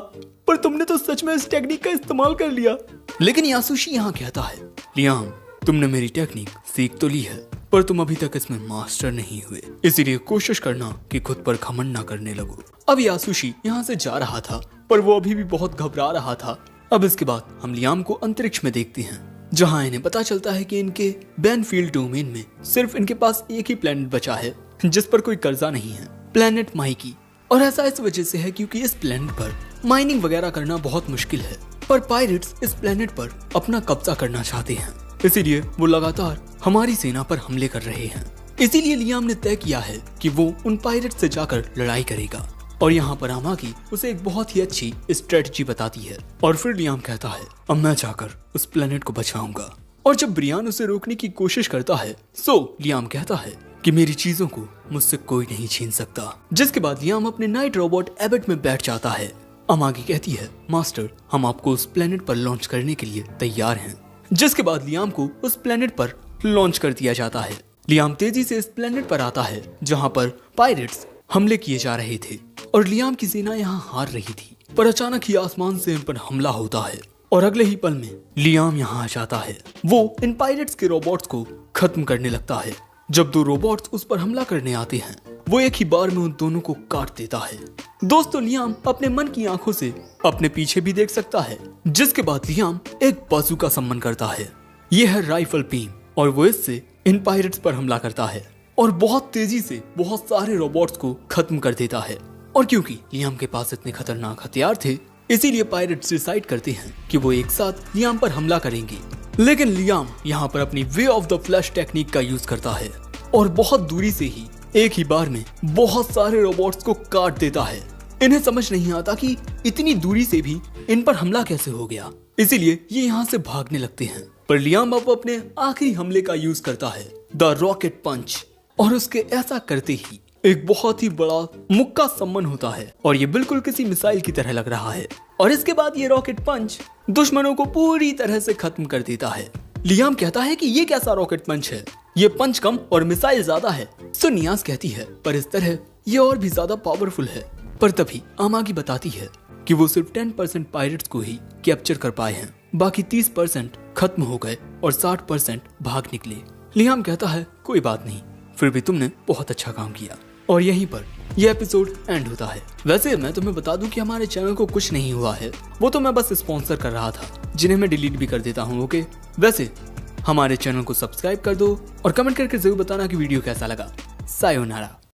पर तुमने तो सच में इस टेक्निक का इस्तेमाल कर लिया। लेकिन यासुशी यहाँ कहता है लियाम तुमने मेरी टेक्निक सीख तो ली है पर तुम अभी तक इसमें मास्टर नहीं हुए, इसीलिए कोशिश करना कि खुद पर घमंड ना करने लगो। अब यासुशी यहाँ से जा रहा था पर वो अभी भी बहुत घबरा रहा था। अब इसके बाद हम लियाम को अंतरिक्ष में देखते हैं जहाँ इन्हें पता चलता है कि इनके बैनफील्ड डोमेन में सिर्फ इनके पास एक ही प्लेनेट बचा है जिस पर कोई कर्जा नहीं है, प्लेनेट माइकी। और ऐसा इस वजह से है क्योंकि इस प्लेनेट पर माइनिंग वगैरह करना बहुत मुश्किल है, पर पायरेट्स इस प्लेनेट पर अपना कब्जा करना चाहते हैं, इसीलिए वो लगातार हमारी सेना पर हमले कर रहे हैं। इसीलिए लियाम ने तय किया है कि वो उन पायरेट्स से जाकर लड़ाई करेगा। और यहाँ पर आमाकी उसे एक बहुत ही अच्छी स्ट्रेटजी बताती है और फिर लियाम कहता है अब मैं जाकर उस प्लेनेट को बचाऊंगा। और जब ब्रियान उसे रोकने की कोशिश करता है लियाम कहता है कि मेरी चीजों को मुझसे कोई नहीं छीन सकता। जिसके बाद लियाम अपने नाइट रोबोट एबेट में बैठ जाता है। आमाकी कहती है मास्टर हम आपको उस प्लेनेट पर लॉन्च करने के लिए तैयार हैं। जिसके बाद लियाम को उस प्लेनेट पर लॉन्च कर दिया जाता है। लियाम तेजी से इस प्लेनेट पर आता है जहाँ पर पायरेट्स हमले किए जा रहे थे और लियाम की सेना यहाँ हार रही थी। पर अचानक ही आसमान से इन पर हमला होता है और अगले ही पल में लियाम यहाँ आ जाता है। वो इन पायरेट्स के रोबोट्स को खत्म करने लगता है। जब दो रोबोट्स उस पर हमला करने आते हैं, वो एक ही बार में उन दोनों को काट देता है। दोस्तों, लियाम अपने मन की आंखों से अपने पीछे भी देख सकता है, जिसके बाद लियाम एक बाजूका सम्मन करता है। यह है राइफल बीम और वो इससे इन पायरेट्स पर हमला करता है और बहुत तेजी से बहुत सारे रोबोट्स को खत्म कर देता है। और क्योंकि लियाम के पास इतने खतरनाक हथियार थे, इसीलिए पायरेट्स डिसाइड करते हैं कि वो एक साथ लियाम पर हमला करेंगे। लेकिन लियाम यहाँ पर अपनी वे ऑफ द फ्लैश टेक्निक का यूज करता है और बहुत दूरी से ही एक ही बार में बहुत सारे रोबोट्स को काट देता है। इन्हें समझ नहीं आता कि इतनी दूरी से भी इन पर हमला कैसे हो गया, इसीलिए ये यहाँ से भागने लगते हैं। पर लियाम अब अपने आखिरी हमले का यूज करता है, द रॉकेट पंच, और उसके ऐसा करते ही एक बहुत ही बड़ा मुक्का सम्मन होता है और ये बिल्कुल किसी मिसाइल की तरह लग रहा है। और इसके बाद ये रॉकेट पंच दुश्मनों को पूरी तरह से खत्म कर देता है। लियाम कहता है कि ये कैसा रॉकेट पंच है, ये पंच कम और मिसाइल ज्यादा है। सो नियाज कहती है पर इस तरह ये और भी ज्यादा पावरफुल है। पर तभी अमागी बताती है कि वो सिर्फ 10% पायरेट्स को ही कैप्चर कर पाए हैं, बाकी 30% खत्म हो गए और 60% भाग निकले। लियाम कहता है कोई बात नहीं, फिर भी तुमने बहुत अच्छा काम किया। और यहीं पर यह एपिसोड एंड होता है। वैसे मैं तुम्हें बता दूं कि हमारे चैनल को कुछ नहीं हुआ है, वो तो मैं बस स्पॉन्सर कर रहा था, जिन्हें मैं डिलीट भी कर देता हूँ। ओके, वैसे हमारे चैनल को सब्सक्राइब कर दो और कमेंट करके जरूर बताना कि वीडियो कैसा लगा। सायोनारा।